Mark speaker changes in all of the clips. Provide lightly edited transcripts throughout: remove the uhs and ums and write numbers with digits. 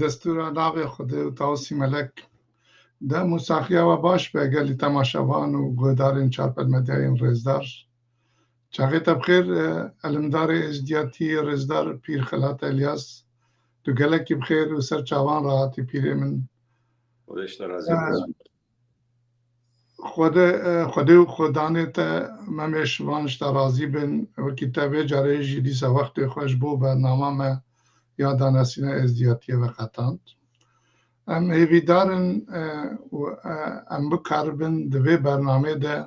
Speaker 1: دستور ناوی خود و تاوسی ملک ده موسیقی و باش به گلی تماشاوان و گودارین چارپل مدیاین رزدار چاقیت بخیر علمدار ازدیاتی رزدار پیر خلات الیاس تو گلکی بخیر و سر چاوان راحتی پیری من
Speaker 2: خودش ترازی بزن
Speaker 1: خود و خودانه تا ممیش وانش ترازی بن و کتابه جاره جیدی سا وقت خوش بو برنامه ما یادان اسینه ازدیاتی و خطاند ام هیویدارن و ام بکاربن دوی برنامه ده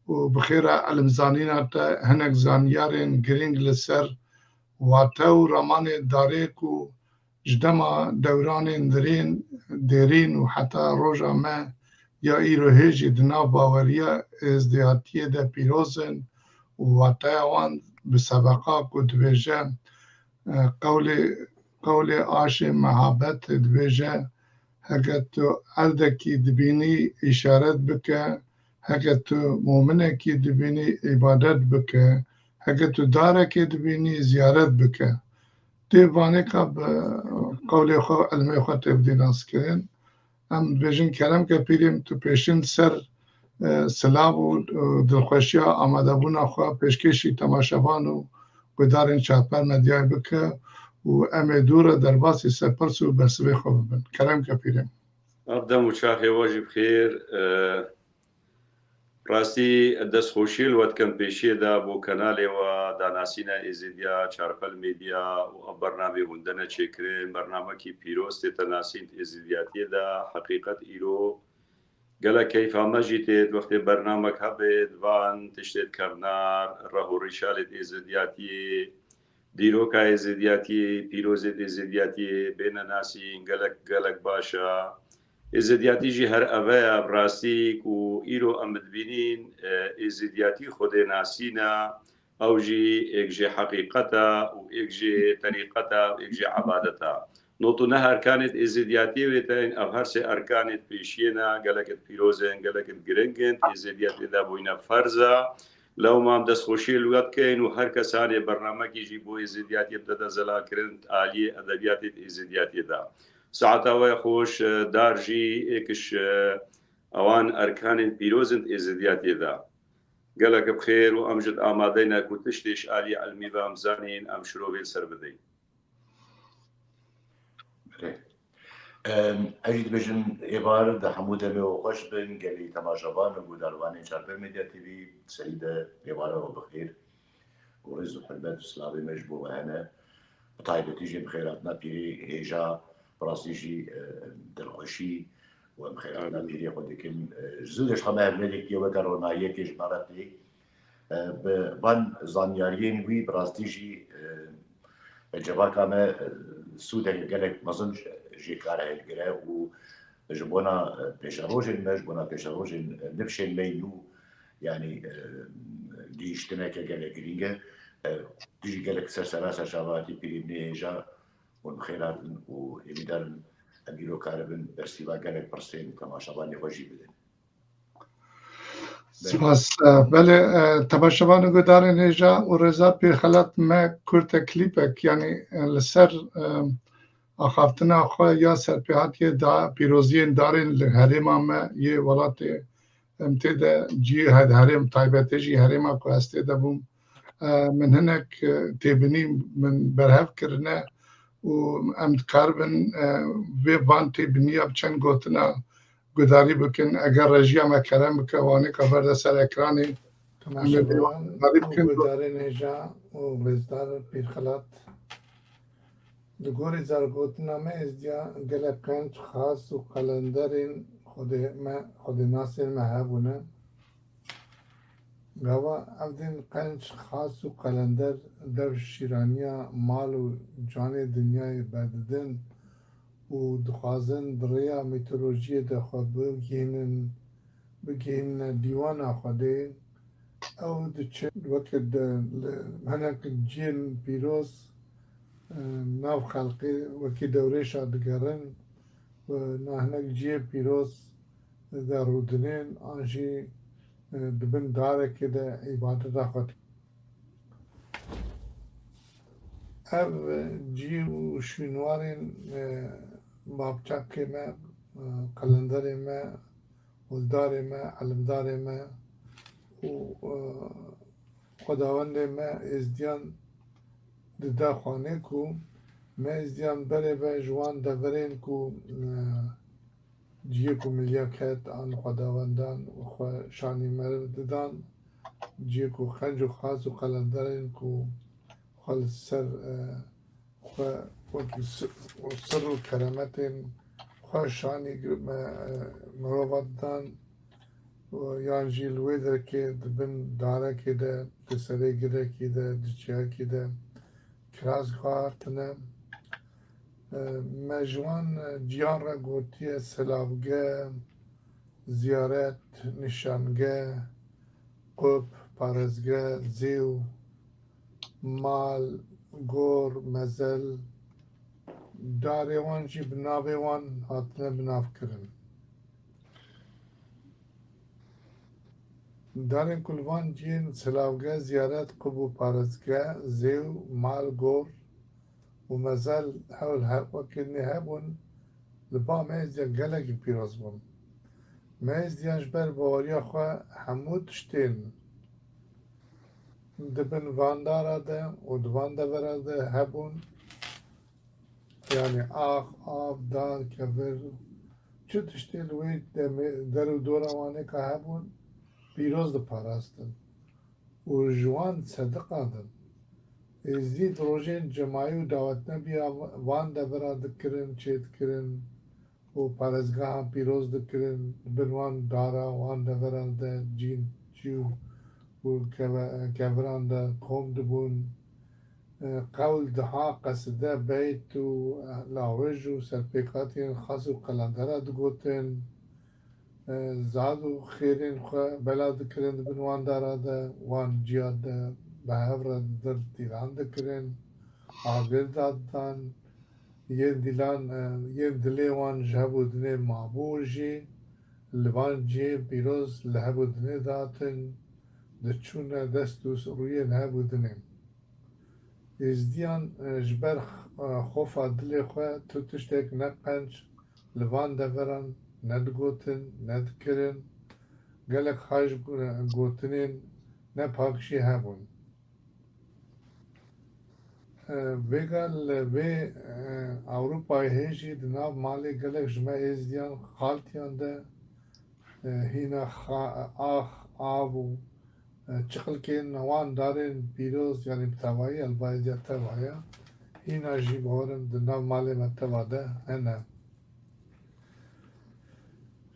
Speaker 1: و بخیر علمزانین تا هنک زانیارن گرینگ لسر واتا و رمان داره کو جدما دوران درین و حتی روژا ما یا ایرو هیجی دنا باوریا ازدیاتی ده پیروزن و واتا وان بسبقا کو دویجه قول آش محبت دویجه هکه تو اردکی دبینی اشارت بکه هکه تو مومنه کی دبینی عبادت بکه هکه تو داره کی دبینی زیارت بکه دیوانه که قول خو علمی خو تبدیل از کرن هم دویجن کرم که پیریم تو پیشین سر سلام و دلخوشی آمده بونا خو پیشکشی تماشاوان و گدارین چاپر مدیای بکه و ام دور در باسی سپرس و بسوی خوب ببین کرم که پیریم
Speaker 2: أبدأ مشاخي واجب خير راسي دس خوشيل وقت كان بيشي دا بو كنالي و داناسينا إزيديا چارپل ميديا و برنامج هندنا چكرين برنامجي بيروست تناسين إزيدياتي دا حقيقة إيرو قال كيف ما جيت وقت برنامج هبد وان تشتت كرنار رهو رشالة إزيدياتي ديروكا إزيدياتي بيروزة إزيدياتي بين ناسين قالك باشا ازدیاتی جی هر اوه براستی کو ایرو امدبینین ازدیاتی خود ناسینا او جی ایک جی حقیقتا و ایک جی طریقتا و ایک جی عبادتا نوتو نه ارکانت ازدیاتی ویتین او هر سه ارکانت پیشینا گلکت پیروزن گلکت گرنگن ازدیاتی دا بوینا فرزا لو ما دست خوشی الوقت کین و هر کسانی برنامه جی بو ازدیاتی ابتدا زلا کرند عالی ادبیات ازدیاتی دا ساعتها خوش دارجي إكش أوان أركان بيروزن إزدياتي ذا قالك بخير وأمجد آمادينا كنتشتش آلي علمي وأمزانين أم شروبي السربدين
Speaker 3: أجد بجن إبارة دا حمودة بوغش بن قالي تماشابان وقودارواني شاربر ميديا تي في سيدة إبارة وبخير ورزو حلبات السلامي مجبو وهنا بطايبة تيجي بخيراتنا بيري هيجا براسيجي دلخوشي ومخيراتنا بيري خودكم زودش خما هبلك يوكرونا يكيش مراتي بان زانياريين وي براسيجي جباكا ما سودان قالك مازنش جي كاره الجرا و جبونا بيشاروجن ماش بونا بيشاروجن نفشن مينو يعني ديشتنا كقالك جرينجا تيجي قالك سرسراسا شاباتي بيري جا والخيرات وإمدار أميرو كاربن برسيبا قالك برسين كما شاباني وجي بدن
Speaker 1: سپاس بله تماشاوان گودارین ایجا و رضا پیر خلات ما کرت کلیپک یعنی لسر آخافتنا خو یا سرپیاتی دا پیروزی دارین لحریم ما یه ولات امتدا جی هد حریم تایبتی جی حریم کو استدا بوم من هناك تبني من برهف كرنا وأمد كاربن في بانتي بنية بچن قوتنا قداري بكن أجر رجيا ما كلام بكواني كفرد سر إكراني
Speaker 4: تماشاوان قداري نجا وبزدار بيرخلات دقوري زرقوتنا ما ازديا قلب كانت خاص وقلندرين خود ناصر مهابونا گاوا اودین قنچ خاص و قلندر در شیرانیا مال و جان دنیای بددن و دخوازن دریا میتولوژی دخواد بگین دیوان خواده او دچه وقت هنک جیل پیروز ناو خلقی وکی دوره شادگرن و هنک جیل پیروز در رودنین آنجی دبن داره که ده عبادت خود او جی و شوینوارین بابچاکی ما قلندری ما ولداری ما علمداری ما و خداوند ما ازدیان ددا خانه کو ما ازدیان بره به جوان دورین کو جیه کو ملیاکت آن خداوندان و شانی مرد ددان جیه کو خنج و خاص و قلندرین کو خال سر سر و کرامتین خواه شانی مروادان و یان جیل ویدر که دبن داره که ده دسره گره که ده دچیا که ده کراز خواهرتنه مجوان جیان را گوتیه سلافگه زیارت نشانگه قب پارزگه زیو مال گور مزل داره وان جی بنابه وان هاتنه بناف کرن دارن کلوان جین سلاوگه زیارت قبو پارزگه زیو مال گور و مزل حول هر وقت نهبون لبا مهزیا گلک پیروز بون مهزیاش بر باوریا خواه همود شتین دبن واندارا ده و دوانده براده هبون yani av, dan, kevir çu tiştê li wê der û dora wane ka hebûn pîroz diparastin û ji wan sediqa din. Êzî rojên cemayî û dawetnebiya van devera dikirin, çê dikirin û parêzgehan pîroz dikirin, bin wan dara wan deveran de cîn çî û keviran de kom dibûn قول دها قصده بیت و لاوج و سرپیکاتین خاص و قلندره دگوتن زاد و خیرین خواه بلا دکرن بنوان داره ده وان جیاد ده به هفر در دیران دکرن آگر دادن یه دلی وان جهبو دنه معبور جی لوان جی پیروز لهبو دنه داتن دچونه دست و روی لهبو دنه ازدیان جبر خوفا دلی خواه تو تشتک نپنج لوان دورن ندگوتن ندکرن گلک خاش گوتنین نپاکشی هبون ویگل وی اوروپای هیجی دناب مالی گلک جمع ازدیان خالتیان ده هینا آبو چخل که نوان دارن پیروز یعنی بتوایی البایدیا توایا هینا جی بورن دناب مالی متواده هنه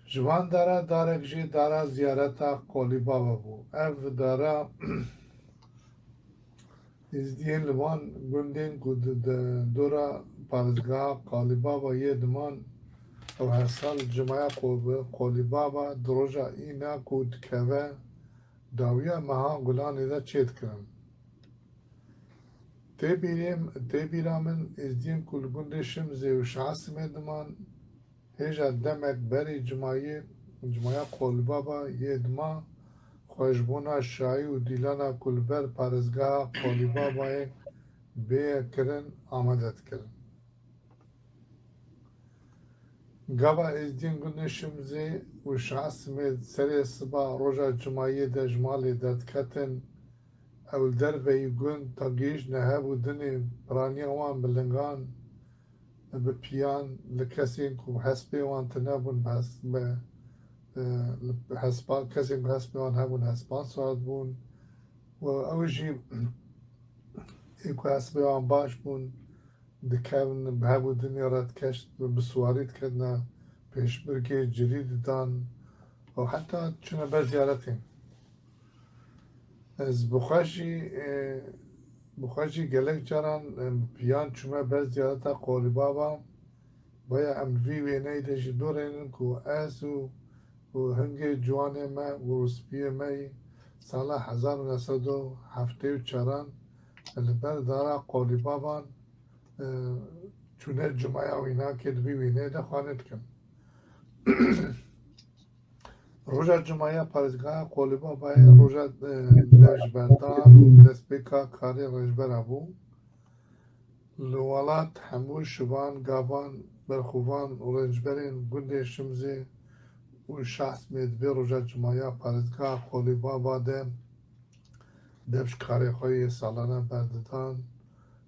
Speaker 4: جوان دارک جی دارا زیارتا قولی بابا بو اف دارا ازدین لوان گندین کود دورا پارزگاه قولی بابا یه دمان او هر سال جمعه قولی بابا دروجا اینا کود که داویا مها گلانی دا چید کرن تی بیرامن ازدین کل گندشم زیو شعصمه دمان هیجا دمک بری جمعه قولبابا یه دما خوشبونا شایی و دیلانا کلبر پارزگاه قولبابای بیه کرن آمدت کرن گابا ازدین گندشم زی و شعصمه سری صبح روژا جمعه دا جمالی داد کتن اول در وی گند تا گیش نهب و دنی برانی وان بلنگان بپیان لکسین کو حسبی وان تنبون حسبان کسین کو حسبی وان هبون حسبان سواد بون و اوجی ایکو حسبی وان باش بون دکن هبو دنیا رد کشت بسوارید کردنا پیش برگی جرید دان و حتی چونه بزیارتیم از بخوشی گلک جاران پیان چومه بز زیارتا قولی بابا بایا امروی وینه دیشی دورینن که و هنگی جوانه ما و رسپیه مای سال 1974 لبر دارا قولی بابا چونه جمعه وینا که دوی وینه ده خواند کن روژا جمعه پارزگاه قولی بابا روژا دجبردان دست بکا کاری رجبر ابو لولات همو شبان گابان برخوان و رنجبرین گنده شمزه و شخص میدبی روژا جماعی پارزگاه قولیبا باده دبش کاری خوی سالانه برددان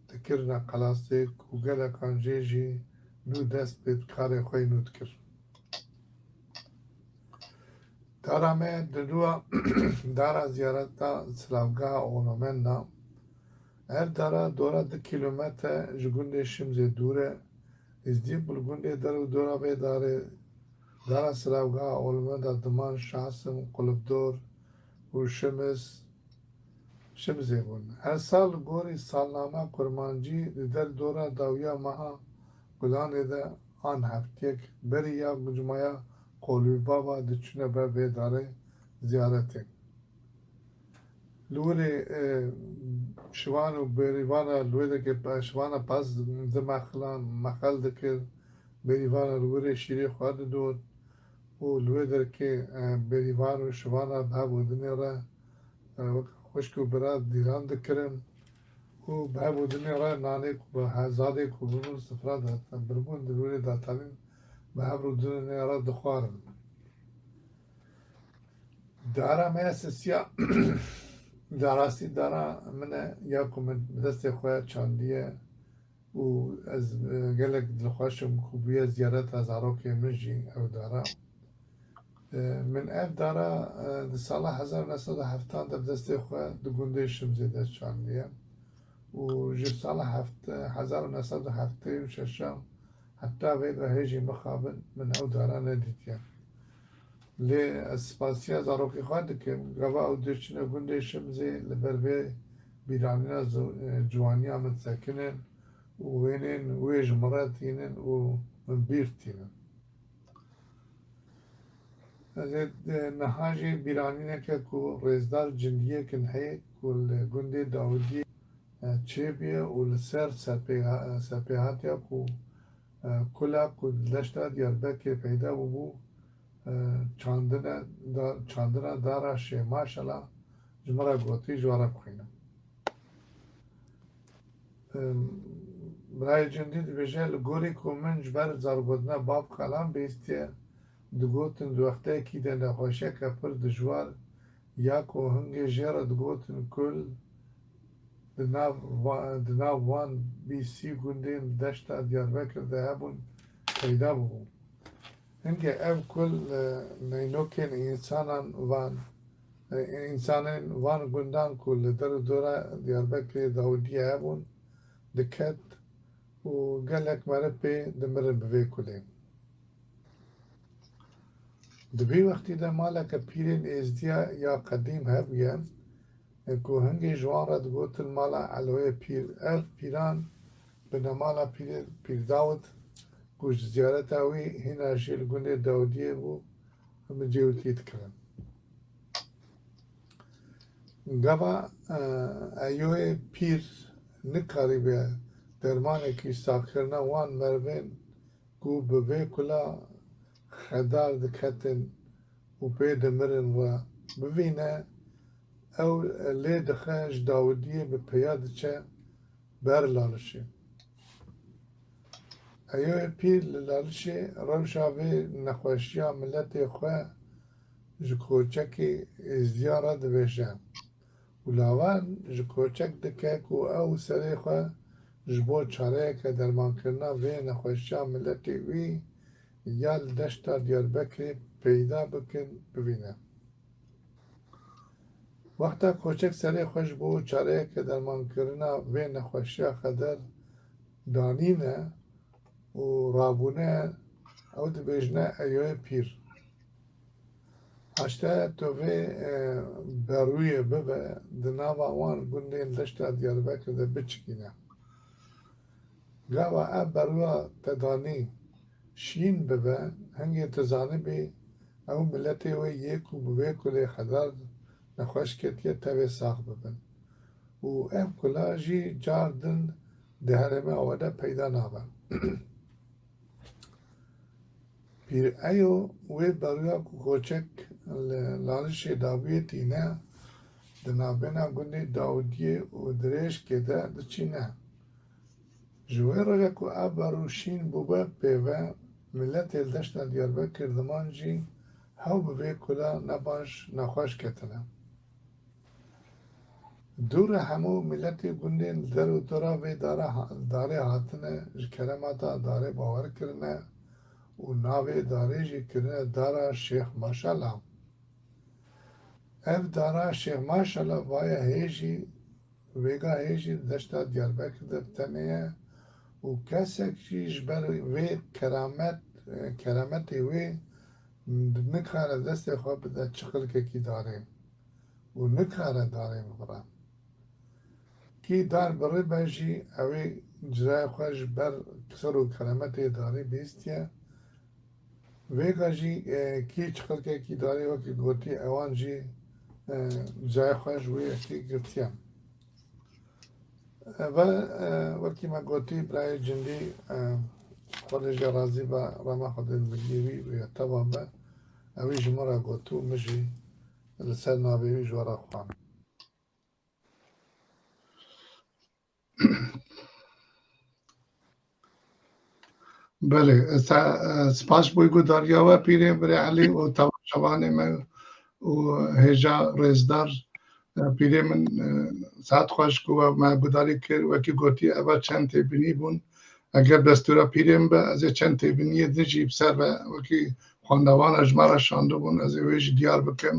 Speaker 4: دکرنا قلاسک و گلکان جیجی نو دست بید کاری خوی نود کر دارمه ددوه دارا زیارتا سلاوگاه اونومن نام هر دارا دورا 2 کیلومتر جگونده شمزه دوره ازدی بلگونده درو دورا به دارا سلاوگاه اونومن دا دمان شاسم قلبدور و شمزه بون هر سال گوری سالنامه کرمانجی در دورا داویا مها گلانه ده آن هفتیک بری یا مجموعه قولوی بابا دچونه بر بیداره زیارته لوری شوان و بریوانا لوری که شوانا پس ده مخل دکر بریوانا لوری شیری خواد دود و لوری که بریوان و شوانا ده بودنی را خوشکو براد دیران دکرن و به بودنی را نانه که هزاده که برون سفرا داتن برمون دلوری داتنین به بودنی را دخوارن دارا من سیا داراستی دارا من یا من دست خواه چاندیه و از گلک دلخواشم خوبیه زیارت از عراقی منجی او دارا من اف دارا ده سال 1970 در دست خواه دو گنده شمزی دست چاندیه و جو سال 1976 حتی وید و هیجی مخابن من او دارا ندیدیم لی اسپاسی از عراقی خواهد که گواه او دشتنه گنده شمزی لبربه بیرانینا جوانی آمد سکنن و وینن ویج مراتینن و من بیرتینن از نهاجی بیرانینه که ریزدار جندیه کن هی که گنده داودی چه بیه و لسر سپیهاتیا که کلا که دلشتا دیاربکر پیدا بو چاندنا دارا ماشاءالله جمرا گوتی جوارا بخینم برای جندی دبیجه لگوری که من جبر زارگودنا باب کلام بیستیه دگوتن دو وقته کی ده نخوشه که پر دجوار یا که هنگی جیره دگوتن کل دناو وان بی سی گندین دشتا دیاربکر ده هبون پیدا ببون هنگه اف کل نینوکن انسانان وان گندان کل در دورا دیاربکر داودی هبون دکت و گلک مرپی دمر بوی کلیم دبی وقتی ده مالا که پیرین ازدیا یا قدیم هبیه که هنگی جوان را دگوتن مالا علوه پیر اف پیران بنا مالا پیر داود کش زیارت اوی هینا شیل گنده داودیه بو هم جیوتیت کرن گوا ایوه پیر نکاری به درمانه کی ساکرنا وان مربین کو بوه کلا خدار دکتن و پی دمرن و ببینه او لی دخش داودیه به پیاد چه بر لالشه ایوه پیر لالشه روشا به نخوشیا ملت خواه جکوچکی ازدیاره دویشن و لاوان جکوچک دکه که او سری خواه جبو چاره که درمان کرنا وی نخوشیا ملتی وی یا دشتا دیاربکر پیدا بکن ببینه وقتا کوچک سری خوش بو چاره که درمان کرنا وی نخوشیا خدر دانینه و رابونه او دبیجنه ایوه پیر هشته تو وی بروی ببه دناوا وان گندین دشتا دیاربکر ده بچکینه گاوا اب بروا تدانی شین ببه هنگی تزانه بی او ملتی وی یکو بوی کلی خدر نخوش کتیه تاوی ساخ ببن و ام کلا جی جاردن دهرمه آوده پیدا نابن پیر ایو وی بریا کوچک لالش داویه تینه دنابینا گندی داودیه و دریش که ده دچینه جوی رجا کو ابروشین بوبه پیوه ملت الدشت دیاربکر دمان جی هاو بوی کلا نباش نخواش کتنه دور همو ملت گندین در و دورا وی داره هاتنه کرماتا داره باور کرنه و ناوی داره جی کرنه داره شیخ ماشالله اف داره شیخ ماشالله وای هیجی ویگا هیجی دشتا دیاربکر دبتنه و کسک چیش بر وی کرامت وی نکاره دست خواه بده چقل که کی داره و نکاره داره مبرم کی دار بره باشی اوی جزای خوش بر کسر و کرامت داره بیستیه ویگا جی کی چقل که کی داره و کی گوتی اوان جی جزای خوش وی کی گرتیم و وقتی ما گوتی برای جندی خودش راضی با رما خود بگیری و تمام به اوی جمعه گوتو مجی لسر نابیوی جوارا خوان
Speaker 1: بله سپاس بوی گوداریا و پیره بره علی و تماشاوان من و هجا رزدار پیره من ساعت خوش کو و ما گوداری کرد و کی گوتی اول چند تبینی بون اگر دستورا پیرم به از چند تبینی نجیب سر و کی خواندوان اجماع شانده بون از ویش دیار بکم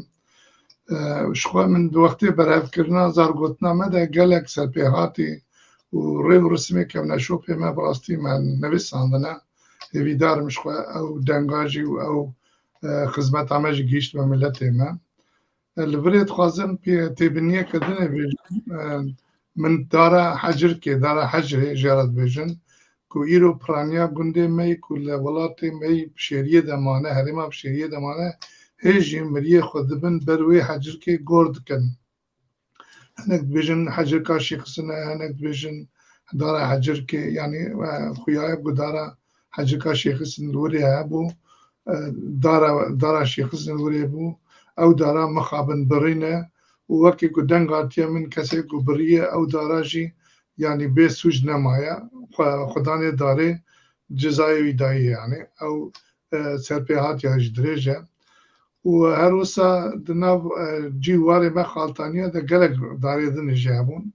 Speaker 1: شخوا من دو وقتی برای فکرنا زار گوتنا مده گلک سرپیهاتی و ریو رسمی که نشو پیمه براستی من نویساندنه هیویدارم شخوا او دنگاجی و او خدمت همه گیشت و ملت ما البريد خوازم بي تبنيه كدنا بيجن من دارا حجر كي دارا حجر جارت بيجن كو إيرو برانيا قندي مي كل ولاتي مي بشيرية دمانه هرما بشيرية دمانه هيجي مريه خدبن بروي حجر كي قرد كن هناك بيجن حجر كاشي خسنة هناك بيجن دارا حجر كي يعني خوياي بو دارا حجر كاشي خسن الوري هابو دارا شي خسن الوري بو او دارا مخابن برینه و وکی کو دنگاتیا من کسی کو بریه او دارا جی یعنی به سوج نمایا خدانه داره جزای دایی یعنی او سرپیهات یا جدریجه و هر وسا دناو جی واری ما خالتانیه ده گلک داره دن جابون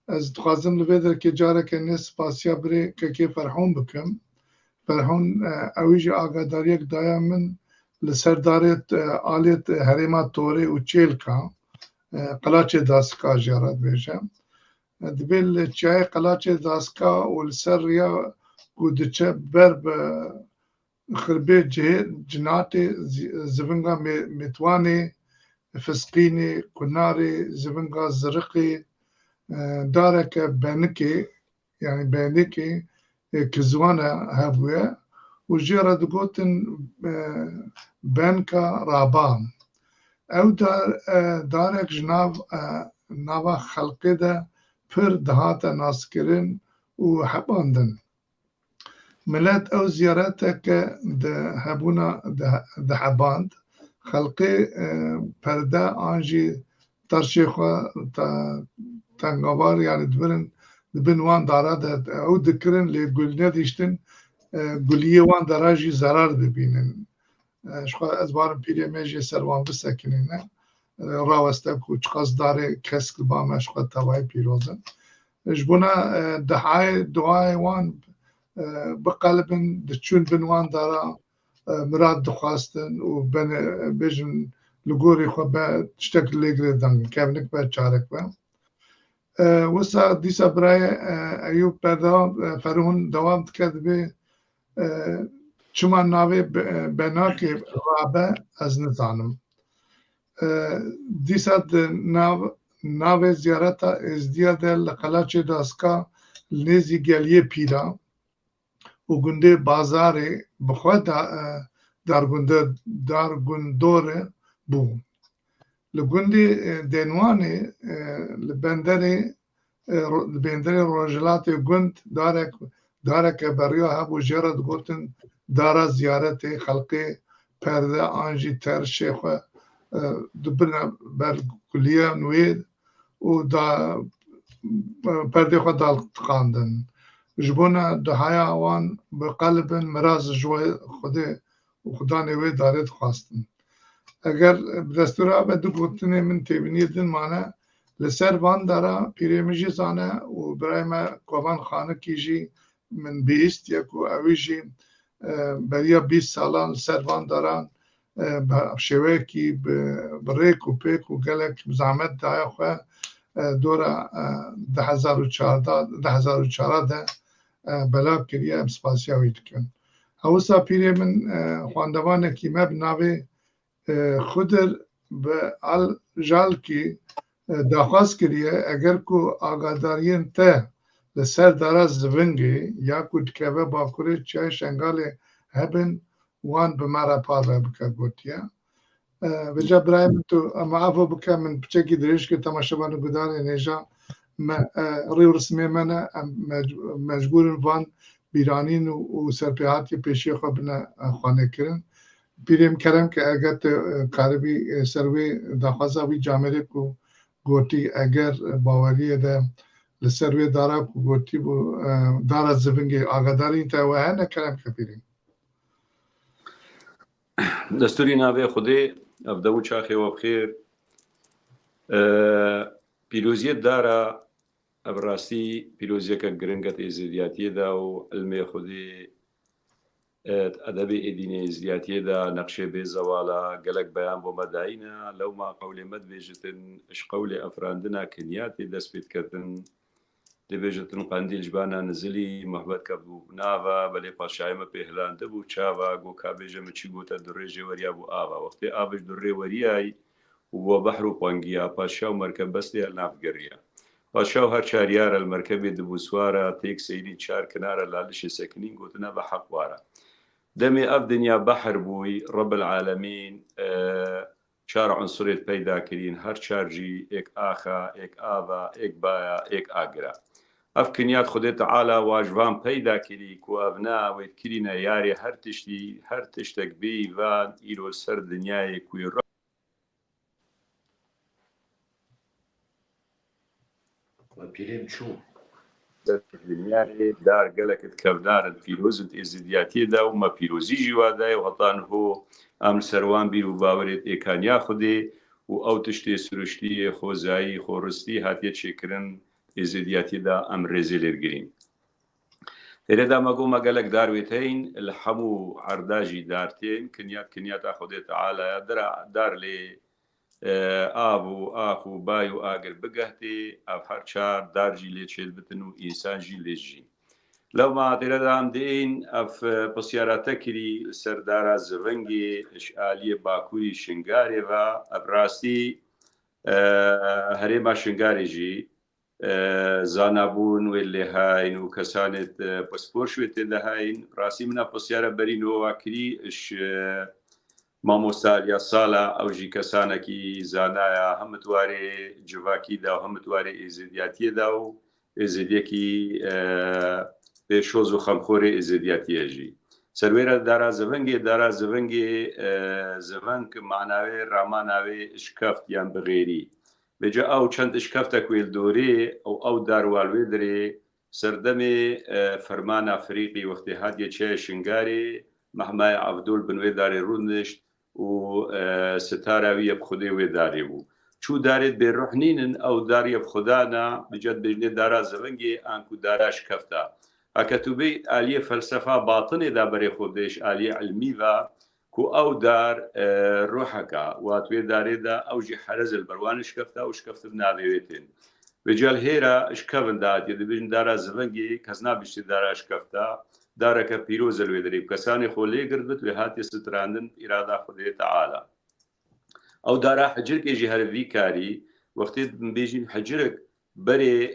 Speaker 1: از تخازم لبیدر که جاره که نس پاسیا بری که فرحون بکم فرحون اویجی آگاداریک دایا من لسردارت آلیت هریما توری و چیلکا قلاچه داسکا جارت بیشم دبیل چای قلاچه داسکا و لسر ریا کودچه برب خربه جنات زبنگا متوانی فسقینی کناری زبنگا زرقی دارک بینکی یعنی بینکی کزوانه هبوه و جرا دقوتن بنكا رابام او دارك ناوا خلقي ده پر دهاتا ناسكرين و حباندن ملات او زيارتك ده هبونا ده حباند خلقي پرده آنجي ترشيخوا تنگاوار يعني دبنوان دارا ده او دكرن لقلنا ديشتن گلیه وان دراجی ضرر ببینن شخوا از بارم پیری میجی سروان بسکنین راوسته کو چقاس داره کسک با مشخوا توای پیروزن جبونا دعای وان بقلبن دچون بنوان دارا مراد دخواستن و بجن لگوری خو با تشتکل لگره دنگ کبنک با چارک با وسا دیسا برای ایوب فرهون دوام کرد به چما ناوی بنا که رابه از نزانم دیسا ناوی زیارتا ازدیا ده لقلاچه داسکا لنزی گلیه پیرا و گنده بازار بخواه در گندور بو لگنده دنوانه لبندر روجلات گند دارك بريوها بو جرد قوتن دارا زيارتي خلقي پرده آنجي تر شيخ دبنا بر كلية نويد و دا پرده خود دال تقاندن جبونا دهایا وان بقلب مراز جوی خود و خدا نوی دارد خواستن اگر دستور آب دو گوتنه من تبینی دن مانه لسر وان دارا پیرمیجی زانه و برای ما قوان خانه کیجی من بیست یکو اویجی بریا 20 سالان لسر وان داران شوه کی بریک و پیک و گلک زحمت دایا خواه دورا 2014 بلا کریه ام سپاسیا وید کن اوسا پیری من خواندوانه کی مب ناوی خودر به آل جال کی درخواست کریه اگر کو آگادارین ته لسر دارا زونگی یا کو دکوه باکوری چای شنگال هبن وان به مرا پار بکر گوتیا وجا برایم تو معافو بکر من بچکی دریش که تماشابانو گدار نیجا ریو رسمی منه مجبورن وان بیرانین و سرپیهاتی پیشی خواب بنا خانه کرن پیریم کرم که اگر کاربی سروی دخوازا بی جامعه کو گوتی اگر باوریه ده لسروی دارا کو گوتی بو دارا زبنگی آگاداری تا و هنه کرم که پیریم
Speaker 2: دستوری ناوی خودی افدو چاخی و بخیر پیروزیت دارا ابراستی پیروزیه که گرنگت ازدیاتیه دا و علمی خودی ادب ادینی ازدیاتیه دا نقشه به زوالا گلک بیان بو مدائینا لو ما قول مد بیجتن اش قول افراندنا کنیاتی دست بید کردن دی بیجتن قندیل جبانا نزلی محبت کبو ناوا بلی پاشایمه پیهلانده بو چاوا گو کا بیجم چی گوتا دره وریا بو آوا وقتی آبش دره وریای و بحر و پانگیا پاشاو مرکب بستی النافگریا پاشاو هر چاریار المركبي دبوسوارا تيك سيدي چار كنارا لالش سكنين قوتنا بحق وارا دمي اف دنيا بحر بوي رب العالمين چار عنصريت پیدا كرين هر چارجي اك آخا اك آوا اك بايا اك آگرا اف كنيات خده تعالى واجوان پیدا كري كو ابنا ويت كرينا ياري هر تشتك بي وان ايرو سر دنياي كوي
Speaker 3: پیریم چو
Speaker 2: دنیای دار گلکت کبدار پیروزت ازدیاتی دا و ما پیروزی جوادای و هطان هو ام سروان بیر و باورت ایکانیا خودی و او تشتی سروشتی خوزایی خورستی هاتیه چکرن ازدیاتی دا ام رزیلر گرین هردا مگو مگلک دارویتین الحمو عرداجی دارتین کنیات خودی تعالی دار لی آب و آخ و بای و آگر بگهتی اف هر چار دارجی لی چیل بتن و انسان جی لیجی لو ما تردام دین اف پسیارتا کری سردارا زونگی اشعالی باکوری شنگاری و ابراستی هریما شنگاری جی زانابون ولی هاین و کسانت پسپور شویت ده هاین راسی منا پسیارا برینو واکری اش مامۆستا ساڵە ئەوژی کەسانێکی زانایە هەمتوارێ جوواکیدا و هەمتوارێ ئێزیدیاتیەدا و ئێزیدیەکی پێشۆز و خەمخۆرێ ئێزیدیاتیەژی سەروێرە دارا زڤنگێ زڤنگ معناوێ ڕاماناوێ شکەفت یان بغێری بێجا ئەو چەند شکەفتە کوێل دۆرێ ئەو داروالوێ درێ سەردەمێ فەرمانە فریقی وەختی هاتیە چای شنگارێ محمای عەبدول بنوێ دارێ ڕوونشت و ستاراوی بخودی و داری بو چو دارید به روحنینن او داری بخدانا بجد بجنه دارا زونگی انکو داراش کفتا اکتوبی آلیه فلسفه باطنی دا بری خودش آلیه علمی و کو او دار روحکا و توی داری دا اوجی حرز البروانش کفتا و شکفت بناویتین بجال هیرا اشکفن داتی دا بجن دارا زونگی کسنا بشتی داراش کفتا دارك بيروز الويدري كساني خولي قربت وهاتي ستراندن إرادة خدي تعالى أو دارا حجرك يجي هرفي كاري وقت بيجي حجرك بري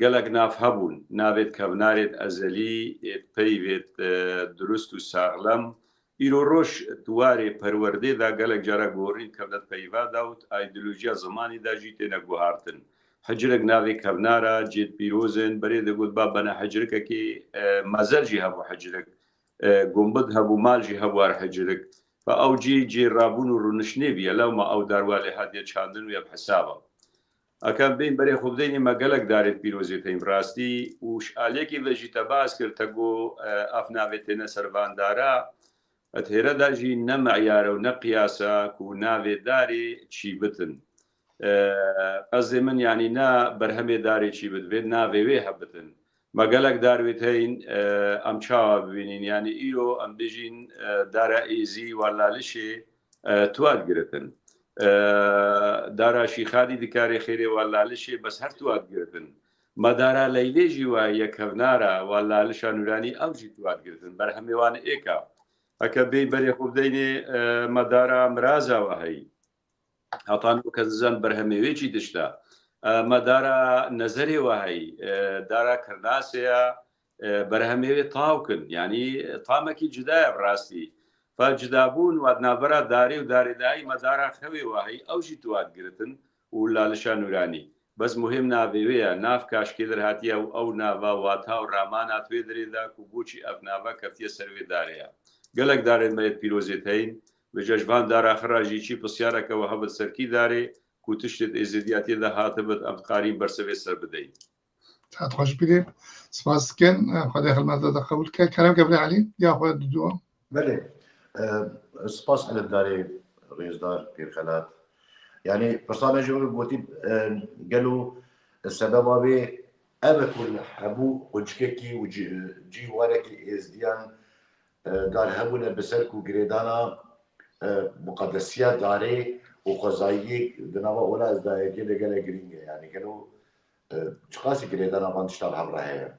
Speaker 2: قالك ناف هبون نافت كبنارت أزلي بيفت درست وساغلم إيرو روش تواري پرورده دا قالك جارا قورين كبنات بيفا داوت ايديولوجيا زماني دا جيتنا قوهارتن حجرك ناوي كبنارا جيت بيروزن بريد يقول بابنا حجرك كي مازال جي هبو حجرك قنبض هبو مال جي هبو حجرك فأو جي رابون ورنشني بيا لو ما أو داروالي هادية شاندن ويا بحسابه ئەکەم بین بەرێ خوبدەینی مەگەلک دارێت پیرۆزیتین ڕاستی وشعالێکی بەژیتە باس کرد تەگۆ ئەفناوێتێنە سەرڤاندارە ئەتێرەداژی نەمەعیارە و نەقیاسە و ناوێداری چی بتن قەزێ من ینی نا بەرهەمێ دارێکی بێت ناوێوێ هەبتن مەگەلک داروێت هەین ئەم چاوە ببینین ینی ئیرۆ ئەم بژین دارە ئێزی وەڵالشێ توات گرتن داراشی خادی دکارێ خێرێ وەڵالشێ بەس هەر توات گرتن مەدارا لەیلێژی وایە یەکەونارە وەڵالشە نورانی ئەوژی توات گرتن بەرهەمێوان ئێکە ئەکە بێ بەرێ خوبدەینێ مەدارا مرازاوە هەی هەتان کە زەن بەرهەمێوێکی دشتا مەدارە نەزەرێ وهەی دارا کرداسەیە بەرهەمێوێ تاوکن ینی تامەکی جدایە ڕاستی فجدابوون وادنابەرە داری و داریدایی مەدارا خەوێ وهەی ئەوژی توات گرتن و لالشە نورانی بەس مهم ناوێوەیە ناف کاشکێ دەرهاتیە و ئەو ناوا واتا و ڕامانە توێ دەرێدا و بۆچی ئەفناوە کەفتیە سەروێ دارەیە گەلک دارێن بەیەت پیرۆزێت هەین بە جەژبان داراخراژی چی پرسیارەکەەوە هەبت سەرکی دارێ و تشتێت ئێزیدیاتێدا هاتبت ئەم قارین بەرسەوێ سەر بدەین
Speaker 1: خۆش بێ سپاسکەن خدای خەلمەتە قبول کە کەرەم گەبرێ علی یا خۆ دووە
Speaker 3: بەێ سپاس ئەلەدارێ ڕێزدار پێرخەلات یعنی پرسانە ژۆر گوتی گەل و سەبەبا بێ ئەمە کل هەبوو قوچکێکی و جیوارێکی ئێزدیان دار هەبوونە بەسەر و گرێدانە مقدسیە دارێ و قەزایی دناوە وەلا ئەزدایەکێ لەگەلە گرینگە یعنی گەل و چقاسی گرێدانە بان تشتان هەبڕە هەیە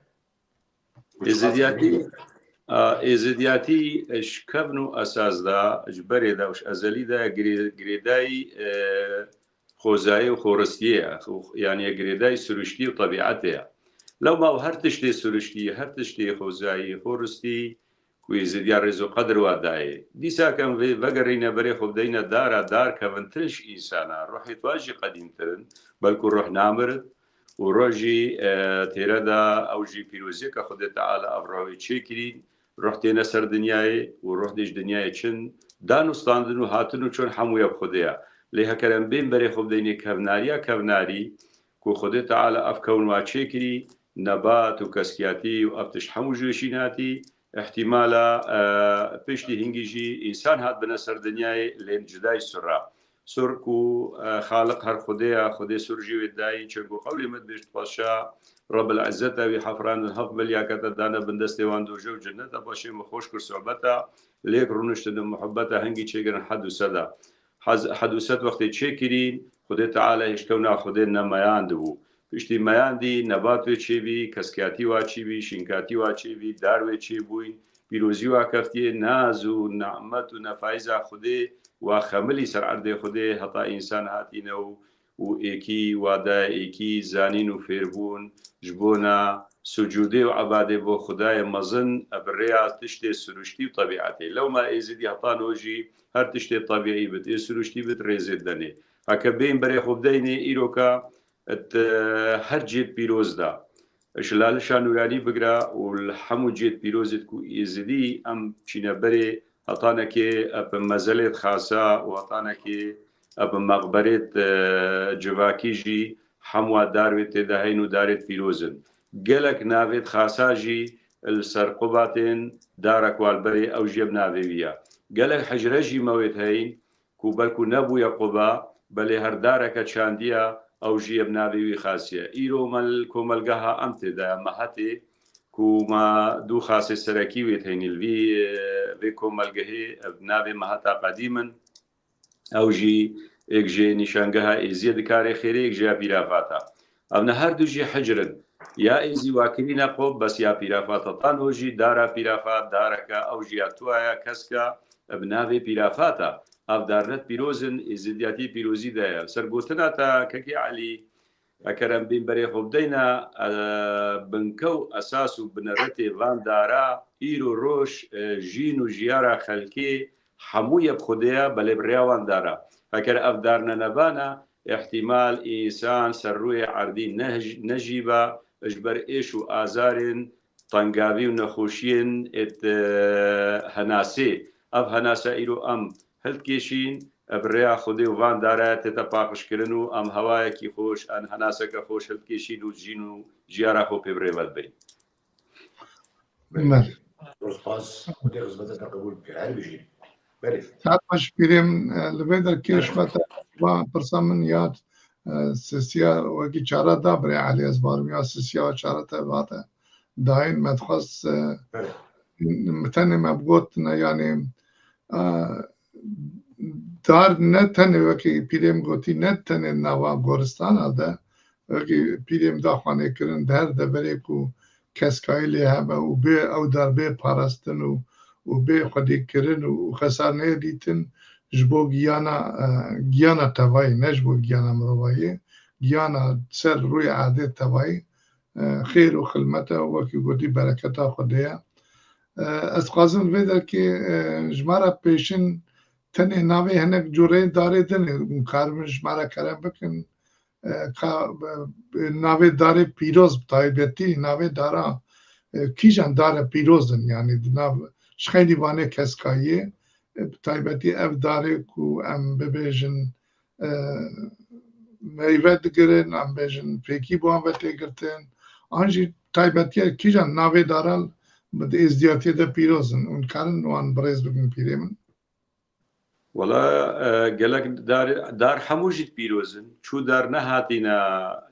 Speaker 2: ئێزدیاتی شکەبن و ئەساسدا بەرێدا وش ئەزەلیدا گرێدایی خۆزایی و خۆڕستیە یانە گرێدای سروشتی و طبیعەتەیە لەو ماو هەر تشتێ سروشتی هەر تشتێ خۆزایی خۆڕستی کوێزدیا ڕێز و قەدر وادایە دیساکەم بەگەڕینە بەرێ خۆبدەینە دارە دار کەڤنترش ئینسانە ڕۆحی تواشی قەدیمترن بەلکو ڕۆح نامرد و ڕۆژی تێرەدا ئەوژی پیرۆزیە کە خودێت تەعالە ئەڤڕاوی چێکرین ڕۆحتێنە سەر دنیای و ڕۆحدێش دنیای چن دانوستاندن و هاتن و چۆن هەموویە خودەیە لێ هەکەرم بین بەرێ خۆبدەینێ کەڤناریە کەڤناری کو خودێت تەعالە ئەفکەون وا چێکری نەبات و کەسکیاتی و ئەفتش هەموو ژێشیناتی احتیمالە پشتی هنگیژی ئینسان هات بنە سەر دنیای لێن جدای سوڕا سرک و خالق هەر خودەیە خودێ سورژیوێت دایی چەنگ و قەولی مت بێشت پاشا رب العزەتەوی حەفراندن هەف ملیاکەتە دانە بندەستێوان دۆژە و جنەتە باشێ مەخۆش کرد سۆبەتە لێک ڕونشتن محبەتە هەنگی چێگەرن حەد و سەدا حەد و سەد وەختی چێکرین خودێ تەعالە هێشکەونا خودێ نەمەیاند بوو پشتی مەیاندی نەباتوێ چێبی کەسکاتی واچیبی شینکاتی واچێبی داروێ چێ بووین پیرۆزی وا کەفتیە ناز و نعمەت و نەفایزا خودێ وا خەملی سەر عەردێ خودێ هەتا ئینسان هاتینە و ئێکی وادا ئێکی زانین و فێربوون ژبۆنا سوجودێ و عەبادێ بۆ خودایە مەزن ئەبڕێیا تشتێ سروشتی و طبیعەتێ لەو ما ئێزیدی هەتا نۆژی هەر تشتێ طبیعی بێت ئێ سروشتی بێت ڕێزێت دەنێ هەکە بین بەرێ خۆبدەینێ ئیرۆکە هەر جێت پیرۆزدا شلالشا نورانی بگرا و هەموو جێت پیرۆزت و ئێزیدی ئەم چینەبەرێ هەتانەکێ ئەپە مەزەلێت خاسا و هەتانەکێ ئەپە مەقبەرێت جڤاکیژی هەموو داروێت تێدا هەین و دارێت پیرۆزن گەلک ناوێت خاساژی سەر قوباتێن دارە کوالبەرێ ئەو ژێب ناوێویە گەلک حەجرەژی مەوێت هەین و بەلکو نەبوویە قوبا بەلێ هەردارەکە چاندیە ئەو ژێب ناوێوی خاسیە ئیرۆمەل کۆمەلگەها ئەم تێدا مەهەتێ کوما دوو خاصی سەرەکی وێت هەینیلوی وێ کۆمەلگەهێ ناوێ مەهەتا قەدیمن ئەوژی ئێکژێ نیشانگەها ئێزیە دکارێ خێرە ئێکژیا پیرافاتە ئەونە هەردووژی حەجرن یا ئێزی واکرینە قۆب بەس یا پیرافاتەتان هۆژی دارا پیرافات دارەکە ئەو ژیاتوایە کەسکە بناوێ پیرافاتە ئەفدارنەت پیرۆزن ئێزیدیاتی پیرۆزیدایە سەرگوتنە تا کەکی عەلی ئەکەرم بین بەرێ خۆبدەینە بنکە و ئەساس و بنەرەتێ ڤاندارا ئیر و ڕۆژ ژین و ژیارە خەلکێ هەموویە خودەیە بەلێ بڕیاواندارە ئەکەر ئەفدارنە نەبانە احتیمال ئینسان سەرڕووی عەردی نەژیبە ژبەر ئێش و ئازارێن تەنگاوی و نەخۆشیên هەناسێ ئەف هەناسە ئیر و ئەم هەلکێشین ئەبرێیا خودی وان دارە تێتە پاقشکردن و ئەم هەوایەکی خۆش ئەن هەناسەکە خۆش هەڵکێشین و ژین و ژیارە خۆ پێ بڕێوەت بین.
Speaker 3: سپاس خودی خزمەتەکە قبول بکە هەر بژین.
Speaker 1: ساعت باش پیرێم لەبێ دەرکێشمەتە پرسا من یاد سسیا وەکی چارە دابرێ عەلی ئەزبارم یا سسیا چارەتە باتە داین مەدخواست تەنێ مەبگوتنە یانێ دار نەتەنێ وەکی پیرێم گوتی نەتەنێ ناوا گۆرستانە دە وەکی پیرێم داخوانێکردن هەر دەبەرێک و کەسکایی لێ هەبە و بێ ئەو دار بێ پاراستن و بێ خودیکردن و خەسارنەیە دیتن ji bo giyana tevayî ne ji bo giyana mirovayî giyana ser rûyê adê tevayî xêr û xilmete wekî gotî bereketa Xwedê ye. Ez dixwazim vê derkê ji me re pêşin tenê navê hinek cureyên darê din û karibin ji me re kerem bikin navê darê pîroz bi taybetî navê dara kîjan dare pîroz din yanî di nav ji xênî vanê keskayiyê taybetî ev darê ku em bibêjin meyve digirin em bêjin pêkî bo wan ve têgirtin an jî taybetiye kîjan navê daran bi êzdiyatiyê de pîrozin û karin wan birêz bikin pîrê min.
Speaker 2: Wala gelek dar hemû jî pîrozin çû dar nehatîne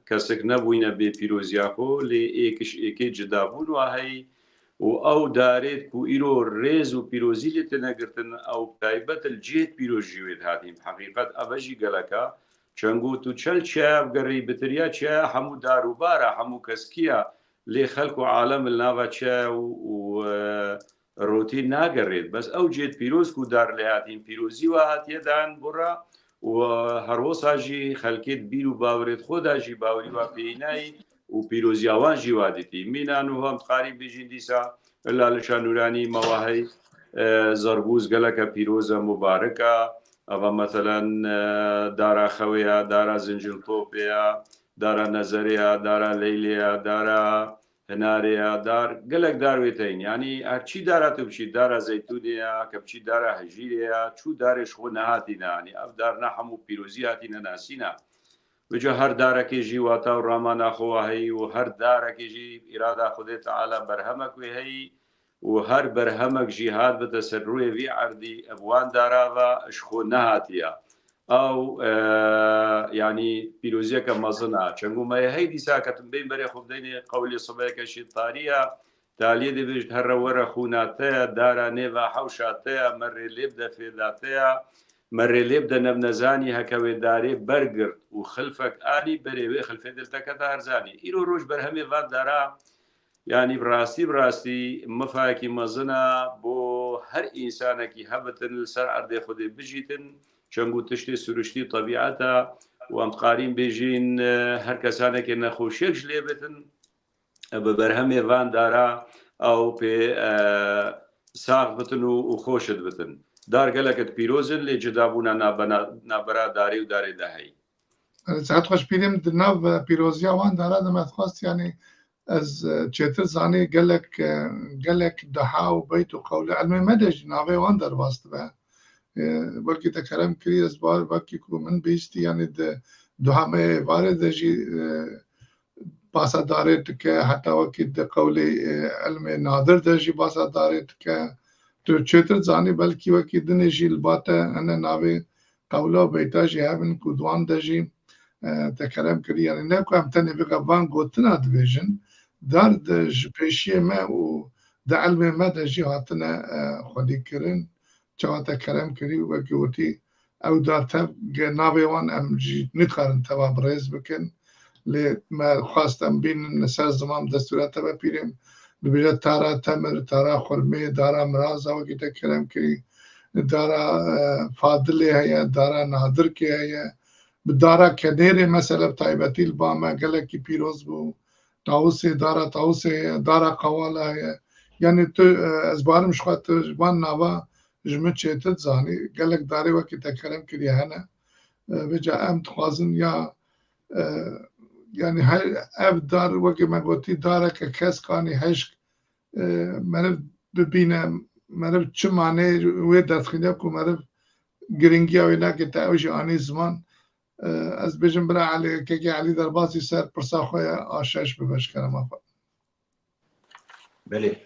Speaker 2: kesek nebûyne bê pîroziya xwe lê êkiş êkê cidabûn wa heyî û ew darêt ku îro rêz û pîrozî lê tune girtin ew taybet il cêt pîroz jî wê dihatîn heqîqet ev jî geleka çengo tu çel çev gerî bitiriya çe hemû darûbara hemû keskiya lê xelk û alem li nava çe û rotî nagerêt bes ew cêt pîroz ku dar lê hatîn pîrozî wa hatiye dan bura û herwisa jî xelkê bîr û bawerêt xwe da jî bawerî wa pênayî û pîroziya wan jî wa dîtî mînan û hem dixarî bêjîn dîsa illa li Şanûranî mewahey Zerbûz geleke pîroz e mubarek e eva meselen dara xewê ya dara Zinciltopê ya dara Nezerê ya dara Leylê ya dara Hinarê ya dar gelek dar wê tên yanî herçî dara tu biçî dara Zeytûnê ya ke biçî dara Hejîrê ya çû darê ji xwe nehatîne yanî ev dar ne hemû pîrozî hatîne nasîne. Bica her darekê jî wata û ramana xwe wa heyî û her darekê jî îrada Xwedê Teala berhemek wê heyî û her berhemek jî hat bite ser rûyê vî erdî ev wan dara ve ji xwe nehatiye ew yanî pîroziyeke mezin e çengû me hey dîsa ketim bên berê xwe bidênê qewlê sibeheke şîttarî ye taliyê dibêjin here were xûna te ye dara nêva hewşa te ye merê lê bide fêda te ye merê lê bide nevnezanî heke wê darê bergirt û xilfek alî berê wê xilfê diltekete herzanî îro roj berhemê van dara yanî bi rastî mifayekî mezin e bo her însanekî hebitin li ser erdê Xwedê bijîtin çengû tiştê süruştî tebîet e û em dixarîn bêjin her kesanekê nexweşiyek ji lê bitin bi berhemê van dara ew pê sax bitin û xweşit bitin. Dar geleket pîrozin lê cidabûna navbera darê û darê de heyî.
Speaker 1: Saet xweş pîrêm di nav pîroziya wan dara me dixwast yanî ez çêtir zanî gelek deha û beyt û qewle elmê me de jî navê wan derbas dibe welkî te kerem kirî ez bar wekî ku min bîstî yanî di duhemê êvarê de jî basa darê dike heta wekî di qewlê elmê nadir de jî basa darê dike tu çêtir zanî belkî wekî dinê jî li bate hene navê qewla û beyta jî hebin ku duan de jî te kerem kirî yanî ne ku em tenê vê van gotina dibêjin dar ji pêşiyê me û di elmê me de jî hatine xwedîkirin çawa te kerem kirî wekî wotî ew dar tev navê wan em jî nikarin teva birêz bikin lê me xwast em bînin li ser ziman destûrata ve pîrêm dibêje tara temir tara xurmê dara miraza wekî te kerem kirî dara fadilê heye dara nadirkê heye bi dara kenêrê mesela taybetî li ba me gelekî pîroz bû tawusê dara tawusê heye dara qewala heye yanî tu ez barim ji xwe tu ji van nava ji min çêtir zanî gelek darê wekî te kerem kiriye hene vêca em dixwazin ya yanî ev dar wekî me gotî dareke keskanî heşk meriv bibîne meriv çi manê wê destxîne ku meriv گرنگی اوینا که تاویج آنی زمان از بجم برا علی که علی در بازی سر پرسا خوی آشش ببش کردم آخر.
Speaker 3: بله.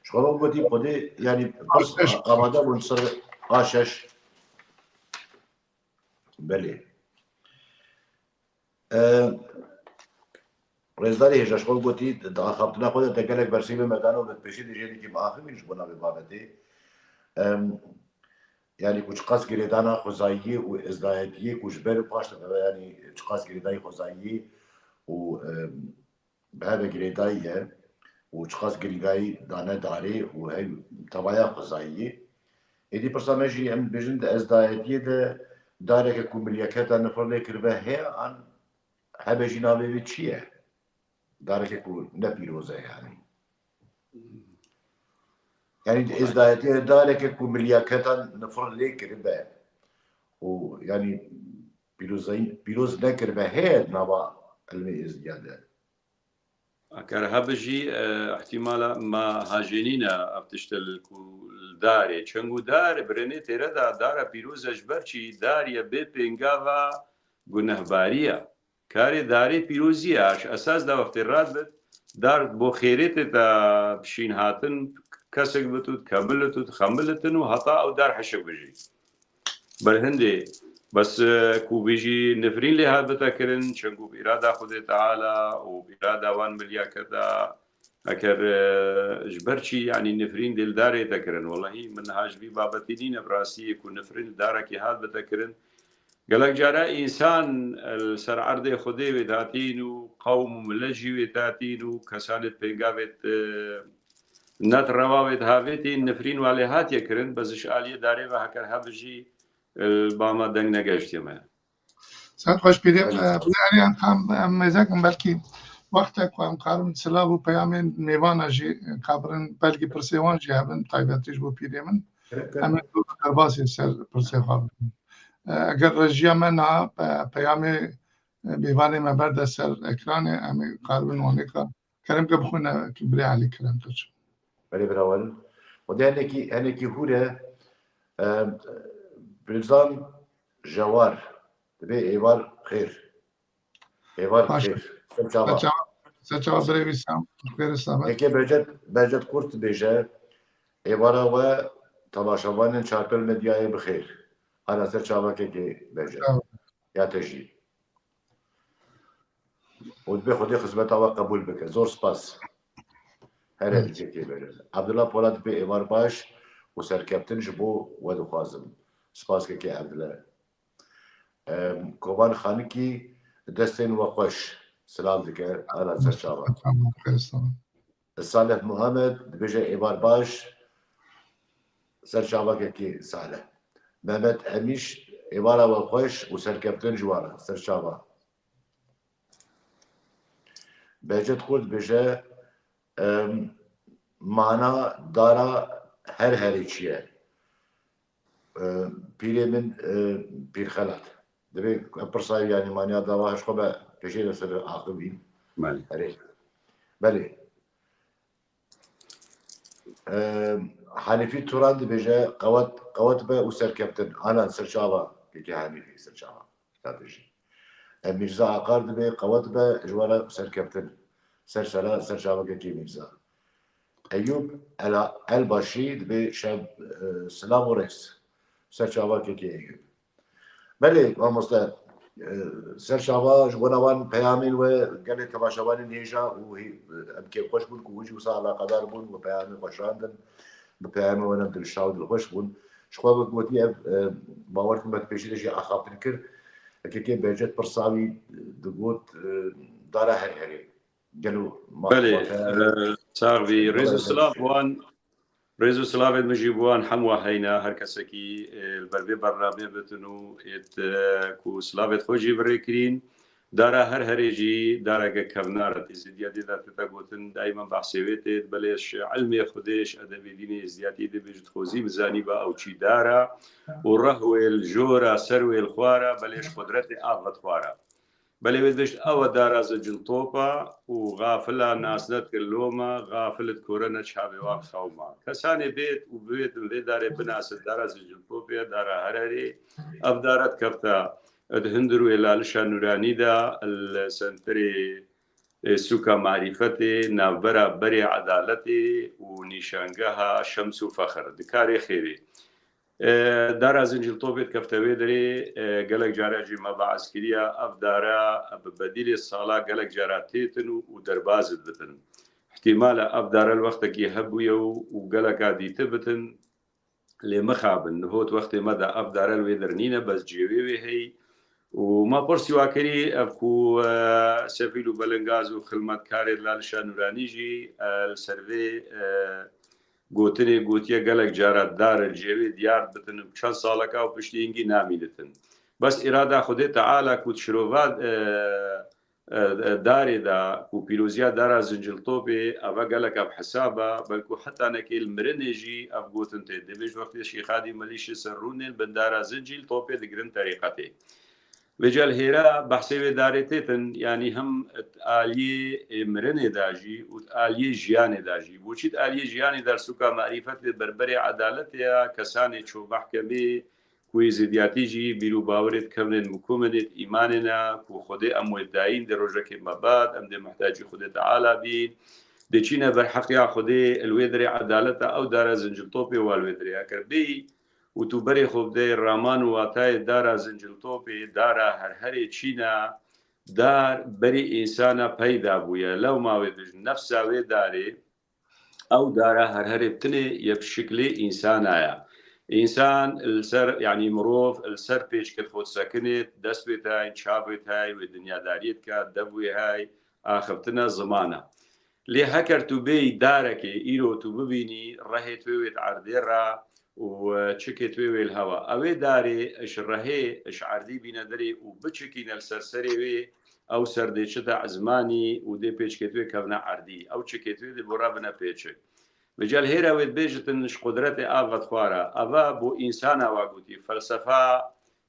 Speaker 3: شما بودی خودی یعنی پرس آماده منصر آشش. بله. رزداری هجاش خود بودی داخلنا خود تکلک برسی به مدان و بتپشی دیجی که آخر میش بنا به بابتی. یعنی کچھ قص گریدانا خوزایی و ازدایتی کچھ بر پاشت یعنی قص گریدای خوزایی و به به گریدایه و قص گریدای دانه داری و هی تبایا خوزایی ایدی پرسامجی ام بجند ازدایتی ده داره که کوملیکت نفرلی کرده هی آن هبه جنابه چیه داره که کو نپیروزه يعني ازدایتی داره که کوملیکت نفرلی کرده و يعني پیروز نکرده هی نوا علمی ازدیاده
Speaker 2: أكره بجي احتمالا ما هاجينينا أبتشتل داري چنگو دار برني تيردا دار بيروز اجبرچي داريا بي بينگاوا گنهباريا كاري داري بيروزياش أساس دا وقت الراد دار بو خيريت تا بشين هاتن كسك بتود كملتود خملتن وهطا أو دار حشق بجي برهندي بس کو بيجي نفرين لها بتكرن شنكو بإرادة خده تعالى وبإرادة وان مليا كذا أكر جبرشي يعني نفرين دل داري تكرن والله من هاج بي بابتينين براسي يكون نفرين دارك هاد بتكرن قالك جرى إنسان السر عرض خده وذاتين وقوم ملجي وذاتين وكسالت بيقابت نترواوت هافتين نفرين والهات يكرن بس آلية داري وهكر هبجي باما دنگ نگشتی ما
Speaker 1: ساعت خوش بیدیم بلیانی هم میزاکم بلکی وقتا که هم کارم سلاح و پیام میوان جی کابرن بلکی پرسیوان جی هبن تایبتیش بو پیدیمن همه دو کرباسی سر پرسی خواب اگر رجیا من ها پیام میوان مبرد سر اکران همه کاربن وانه که کرم که بخونه که بری علی کرم تچ
Speaker 3: بله براول و ده هنکی هوره بلزان جوار دبي ايوار خير ايوار خير
Speaker 1: سچاوا بري وسام خير اسلام
Speaker 3: اكي بجد كورت بيجا ايوارا و تماشاوان چارپل مدياي بخير انا سچاوا كي بجد يا تجي ودبي خدي خدمتها وقبول بك زور سباس هلا بيجي كي بجد عبد الله بولاد بي ايوار باش وسر كابتن جبو ودو خازم سپاس که عبدالله کوبان خانکی دستین و خوش سلام دکر آلا سرچاوا صالح محمد بجه ایبار باش سرچاوا که صالح محمد امیش ایبارا و خوش و سرکبتن جوارا سرچاوا بجد خود بجه معنا دارا هر چیه پیری من پیر خلات دبی پرسای یعنی مانیا دواهش خوبه کشیده سر عاقبین بله حنیفی توران دبیجه قوت به و سرکبتن آنان سرچاوا که حنیفی سرچاوا تابجی میرزا عقار دبی قوت به جوارا سرکبتن سرچاوا که میرزا ایوب الباشی دبی شب سلام و رئیس سرچاوا که ایوب بله ماموستا سرچاوا جوانوان پیامین و گله تماشاوان نیجا و امکه خوش بون کوجی و سالا قدر بون و پیام خوشاندن به پیام و نم دلشاود خوش بون شخوا بگویی باورتون بهت پیشیدش آخابتن کر که بجت پرساوی دگوت داره هری گلو
Speaker 2: بله ساوی رزو سلام وان ريزو سلافت مجيبوان حموة هينا هركسكي البربي برنامج بتنو كو سلافت خوجي بريكرين دارا هريجي دارا كبنارة زيادة ذات تقولن دائما بحسيويت بلش علمي خديش أدبي ديني زيادة دي بيجد خوزي مزانيبا أو شي دارا ورهوي الجورا سروي الخوارا بلش قدرتي آفت خوارا بەڵێ وێدشت ئەوە دارازە جلتۆپە و غافلە ناسنەت کرد لۆمە غافلت کۆرەنە چاوێوان خەوما کەسانێ بێت و بێتن لێدارێ بناسە دارازە جلتۆپێ دارا هەرەرێ ئەفدارەت کەفتە هندر و ێلالشە نورانیدا سنترێ سوکە معریفەتێ ناوبەرە بەرێ عەدالەتێ و نیشانگەها شەمس و فەخر دکارێ خێرێ دارا زنجیلتۆبێت کەفتەوێ دەرێ گەلک جاراجی مەبعسکریە ئەفدارە بەدیلێ ساڵا گەلک جارات تێتن و دەربازت بتن احتیمالە ئەفدارە وەختێکی هەبوویە و گەلەکا دیتە بتن لێ مەخابن هۆت وەختێ مەدا ئەفدارە وێ دەرنینە بەس جێوێ هەی و ما پرسی واکەری ئەفکو سەفیل و بەلنگاز و خلمەتکارێت لالشە نورانیژی سەروێ گوتنێ گوتیە گەلک جارات دارە جێوێ دیار بتن چەند ساڵەکە و پشتینگی نامیدتن بەس ئیرادا خودێ تەعالا کوت شرۆڤات دارێدا و پیرۆزیا دارا زنجلتۆپێ ئەوە گەلەکە بحسابە بەلکو حتانەکەی مرنێژی ئەف گوتن تێ دەبێت وەختی شیخادی مەلیشی سەرڕوونێن بەندارا زنجیل تۆپێ دەگرن تەریقەتێ وێجال هێرا بەحسێوێ دارێتێتن ینی هەم ئالیێ مرنێداژی و ئالیێ ژیانێداژی بۆچیت ئالیێ ژیانی دەرسوکە معریفەت بەربەرێ عەدالەتەیە کەسانی چۆ بەحکەمێ کوی زیدیاتیژی بیرو باورێت کەمنێن مکومنێت ئیمانێنە و خودێ ئەم وێداین دە ڕۆژەکێ مەبات ئەم دێ محتاجی خودێت تەعالا بین دەچینە بەرحەقیا خودێ ئەلوێ دەرێ عەدالەتە ئەو دارە زنجلتۆپێ والوێ دەرێ کردی و تو بەرێ خۆبدەی ڕامان و واتای دارا زنجلتۆپێ دارا هەرهەرێ چینە دار بەری ئینسانە پەیدا بووە لەو ماوێ دژ نەفساوێ دارێ ئەو دارا هەرهەرێ بتنێ یەپشکلێ ئینسانایە ئینسان سەر یعنی مرۆڤ سەر پێشکرد خۆت سەکنێت دەستێت های چاوێت های وێ دنیاداریت کە دەبووێ های ئاخفتنە زمانە لێ هەکرد و بێی دارەکێ ئیرۆ تو ببینی ڕەهێت وێت عردێڕا و چکێت وێل هەوە ئەوێ دارێ ئەش ڕەهێ ئەش عردی بینە دەرێ و بچکینە سەرسەرێ وێ ئەو سەردێچتە عزمانی و دێ پێچکێتوێ کەونە عردی ئەو چکێتوێ دێ بۆ ڕابنە پێچک بجال هێراوێت بێژتنش قدرەتی ئاڤەت خوارە ئەوە بۆ ئینسانە واگوتی فەلسەفا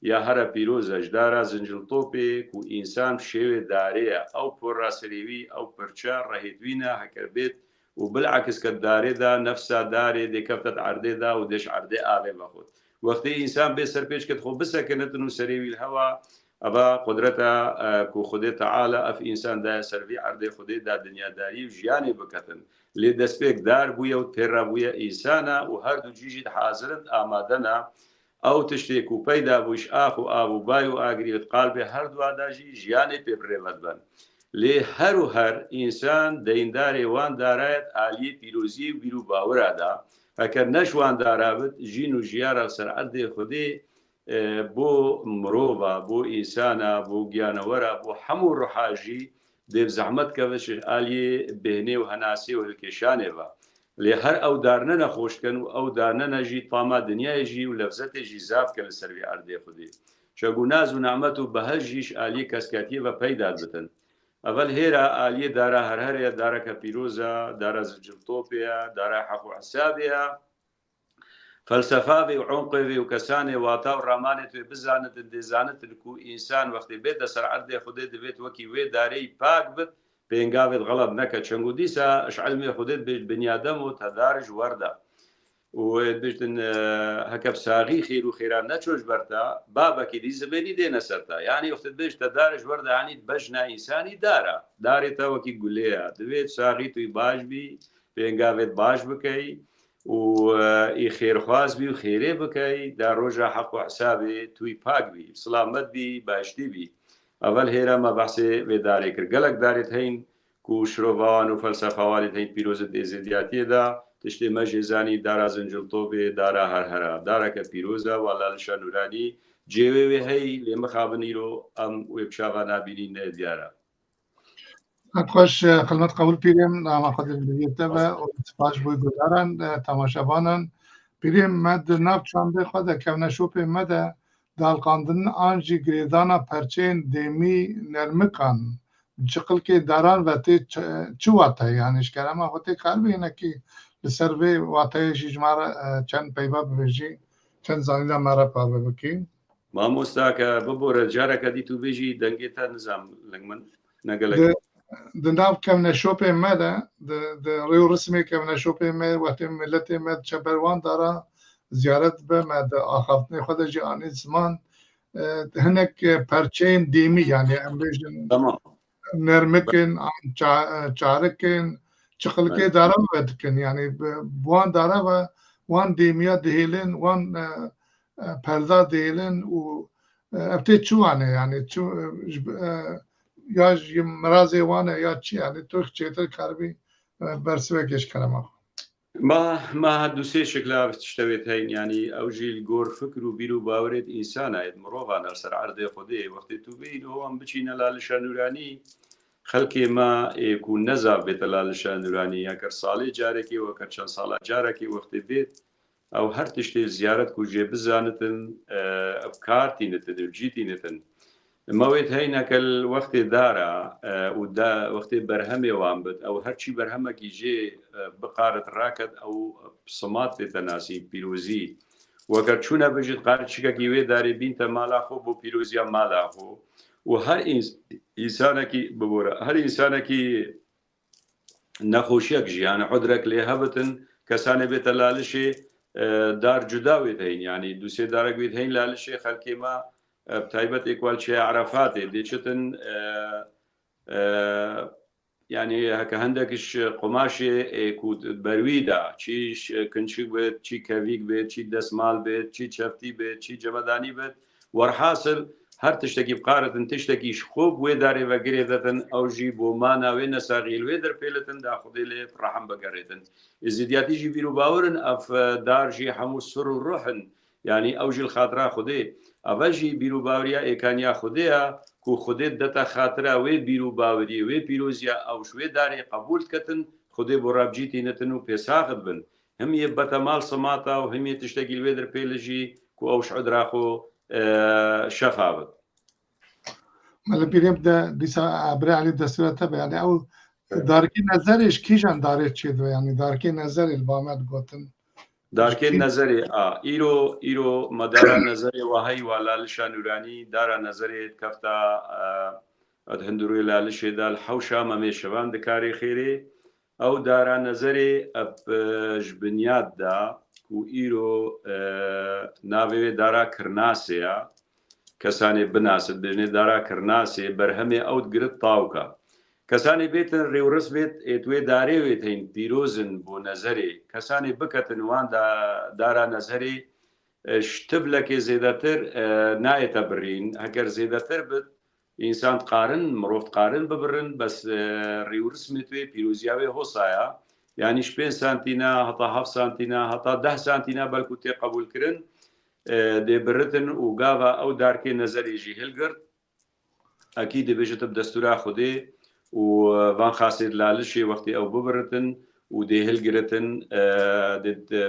Speaker 2: یا هەرە پیرۆزەش دارا زنجلتۆپێک و ئینسان شێوێ دارەیە ئەو پۆڕاسەریوی ئەو پرچە ڕەهێتوینە هەکەر بێت و بالعکس کە دارێدا نەفسا دارێ دێکەفتت عردێدا و دێش عردێ ئاوێ بەخۆت وەختی ئینسان بێ سەر پێشکرد خۆ بسەکەنتن و سەریوی هەوا ئەوە قدرەتە کو خودێ تەعالا ئەف ئینساندایە سەروی عردێ خودێدا دنیاداری و ژیانی بکەتن لێ دەستپێک دار بووە و تێڕابوویە ئینسانە و هەردوو جیژیت حازرت ئامادەنا ئەو تشتێک و پەیدا بووش ئاخ و ئاو و بای و ئاگریت قالبێ هەردوواداژی ژیانی پێبڕێوەت بن لێ هەر و هەر ئینسان دەیندارێ وان دارایەت ئالیە پیرۆزی و بیر و باورادا هەکە نەشوان دارابێت ژین و ژیارە سەرعەدێ خودێ بۆ مرۆڤە بۆ ئینسانە بۆ گیانەوەرە بۆ هەموو ڕحاژی دێب زەحمەت کەوەش ئالیێ بێنێ و هەناسێ و هەلکێشانێەوە لێ هەر ئەو دارنە نەخۆشکن و ئەو دارنە نەژی تاما دنیایژی و لەفزەتێژی زافکە لە سەروی ئاردێ خودێ چەگو ناز و نعمەت و بەهەژیش ئالیە کەسکاتیە بە پەیدا بتن ئەڤەل هێرا ئالیە دارا هەرهەرەیە دارەکە پیرۆزە دارە زنجلتۆپەیە دارا حەق و حسابەیە فەلسەفاوێ و عۆمقێ و کەسانێ واتا و ڕامانێت وێ بزانت دێزانتن و ئینسان وەختی بێتە سەر عەردێ خودێ دەبێت وەکی وێ دارەی پاک بت پێنگاوێت غەڵەت نەکە چەنگ و دیسە ئەش عەلمێ خودێت بێت بنیادەم و تەدارج وەردە وبێتن هەکە ساغی خێر و خێران نەچۆش بەرتا بابەکی دی زبێنی دێنە سەرتا یعنی وەختت بێش تەدارج وەردە عنیت بەژنا ئینسانی دارە دارێتە وەکی گولەیە دەبێت ساغی توی باش بی پێنگاوێت باش بکەی و ئی خێرخواز بی و خێرێ بکەی دا ڕۆژە حەق و حسابێ توی پاک بی سلامەت بی باشتی بی ئەڤەل هێرە مەبەحسێ وێدارێ کرد گەلک دارێت هەین و شرۆڤان و فەلسەفەوانێت هەین پیرۆزت دێزیدیاتیەدا تشتێ مەژێزانی دارا زنجلتۆپێ دارا هەرهەرە دارەکە پیرۆزە واڵالشە نورانی جێوێ هەی لێ مەخابنیرۆ ئەم وێبچاوا نابینی نە دیارە
Speaker 1: خوش خدمت قبول پیریم نام خود بلیته و سپاس بوی گذارن تماشاوانان پیریم مد ناب چانده خود کونه شوپ مد دالقاندن آنجی گریدانا پرچین دیمی نرمکان چقل که داران و تی چو واته یعنی اشکرم خودی کار بینه که لسروی واته جیجمار چند پیبا ببیجی چند زانیلا مرا پا ببکی
Speaker 2: مامۆستا کە ببۆرە جارەکە دیت و بێژی دەنگێتە نظام لەنگ من نەگەلەکە
Speaker 1: دناو کەمنە شۆپێ مەدە ڕێ و ڕسمێ کەمنە شۆپێ مە وەتێ ملەتێ مە چەبەروان دارا زیارەت بە مەدە ئاخافتنی خۆدەژی ئانی زمان هەنێک پەرچەین دیمی یعنی ئەم بێژن نەرمکن چارەکن چقلکێ دارە بەدکن یعنی بوان دارە بە وان دیمیە دهێلن وان پەردا دهێلن و ئەفتێ چوانە یعنی یا مرازێ وانە یا چی یعنی تۆ چێتر کاربی بەرسوەکێش کەرەمە
Speaker 2: ما دووسێ شکلا شتەوێت هەین ینی ئەو ژیل گۆر فکر و بیر و باورێت ئینسانایەت مرۆڤان هەرسەر عەردێ خودێ وەختی تو بین ئەوان بچینە لالشە نورانی خەڵکێ ما ئێک و نەزا بێتە لالشە نورانی یاکە ساڵی جارێکی وەکە چەند ساڵە جارێکی وەختی بێت ئەو هەر تشتێ زیارەت و ژێ بزانتن ئەفکارتینتن و جیتینتن مەوێت هەینەکە وەختی دارە و وەختی بەرهەمێ وان بێت ئەو هەرچی بەرهەمەکی ژێ بقارت ڕاکەت ئەو سەمات بێتە ناسی پیرۆزی وەکە چوونە بژێت قارچکێکی وێ داری بینتە مالاخۆ بۆ پیرۆزیە مالاخۆ و هەر ئینسانێکی ببۆرە هەر ئینسانێکی نەخۆشیەک ژیانە عودرێک لێ هەبتن کەسانێ بێتە لالشێ دار جوداوێت هەین ینی دووسێ دارێک بێت هەین لالشێ خەلکێمە تایبەت ئێکوالچێ عرفاتێ دێچتن ینی هەکە هەندێکش قۆماشێ بەرویدا چیش کنچک بێت چی کەڤیک بێت چی دەسمال بێت چی چەفتی بێت چی جەمەدانی بێت وەرحاصل هەر تشتێکی بقارتن تشتێکیش خۆب وێ دارێ بەگرێ دەتن ئەوژی بۆ ماناوێ نەساغیل وێ دەرپێلتن داخودێ لێ ڕەحم بەگەڕێتن ئزیدیاتیژی بیر و باورن ئەف دارژی هەموو سڕ و ڕۆحن ینی ئەوژیل خاترا خودێ ئەڤژی بیر و باوریە ئێکانیا خودەیە کو خودێت دەتە خاترا وێ بیر و باوری وێ پیرۆزیە ئەو شوێ دارێ قبول کەتن خودێ بۆ ڕابجیتی نەتن و پێساغت بن هەمیە بەتەماڵ سەماتە و هەمیە تشتێکی وێ دەرپێلژی کو ئەو شعدراخۆ شەفاوت
Speaker 1: مەلە پیرێم دیسا ئابرالی دەسوێتە بە ینی ئەو دارکی نەزەرش کیژان دارێت چێت ینی دارکی نەزەری بامەت گوتن
Speaker 2: دارکێن نەزەرێ ئیرۆ مەدارە نەزەرێ وهەی وا لالشە نورانی دارە نەزەرێت کەفتە هەندروی لالشێدا حەوشە مەمێشەوان دکاری خێرێ ئەو دارە نەزەرێ بنیاددا و ئیرۆ ناوێ دارا کرناسەیە کەسانی بناسب بێنێ دارا کرناسێ بەرهەمێ ئەوت گرت تاوکە کەسانی بێتن ڕێوڕست بێت ئێتوێ دارێوێت هەین پیرۆزن بۆ نەزەرێ کەسانی بکەتن وان دارا نەزەری شتبلەکێ زێدەتر نایەتە بڕین ئەگەر زێدەتر بێت ئینسان قارن مرۆڤ قارن ببرن بەس ڕێوڕسمێتوێ پیرۆزیاوێ هۆسایە یانیش 5 سانتینە هەتا 7 سانتینە هەتا 10 سانتینە بەلکو تێ قبولکردن دێبرتن و گاوا ئەو دارکێ نەزەرێژی هەلگرت ئەکی دەبێژێتە دەستورا خودێ و وان خاصێت لالشێ وەختی ئەو ببرتن و دێ هەلگرتن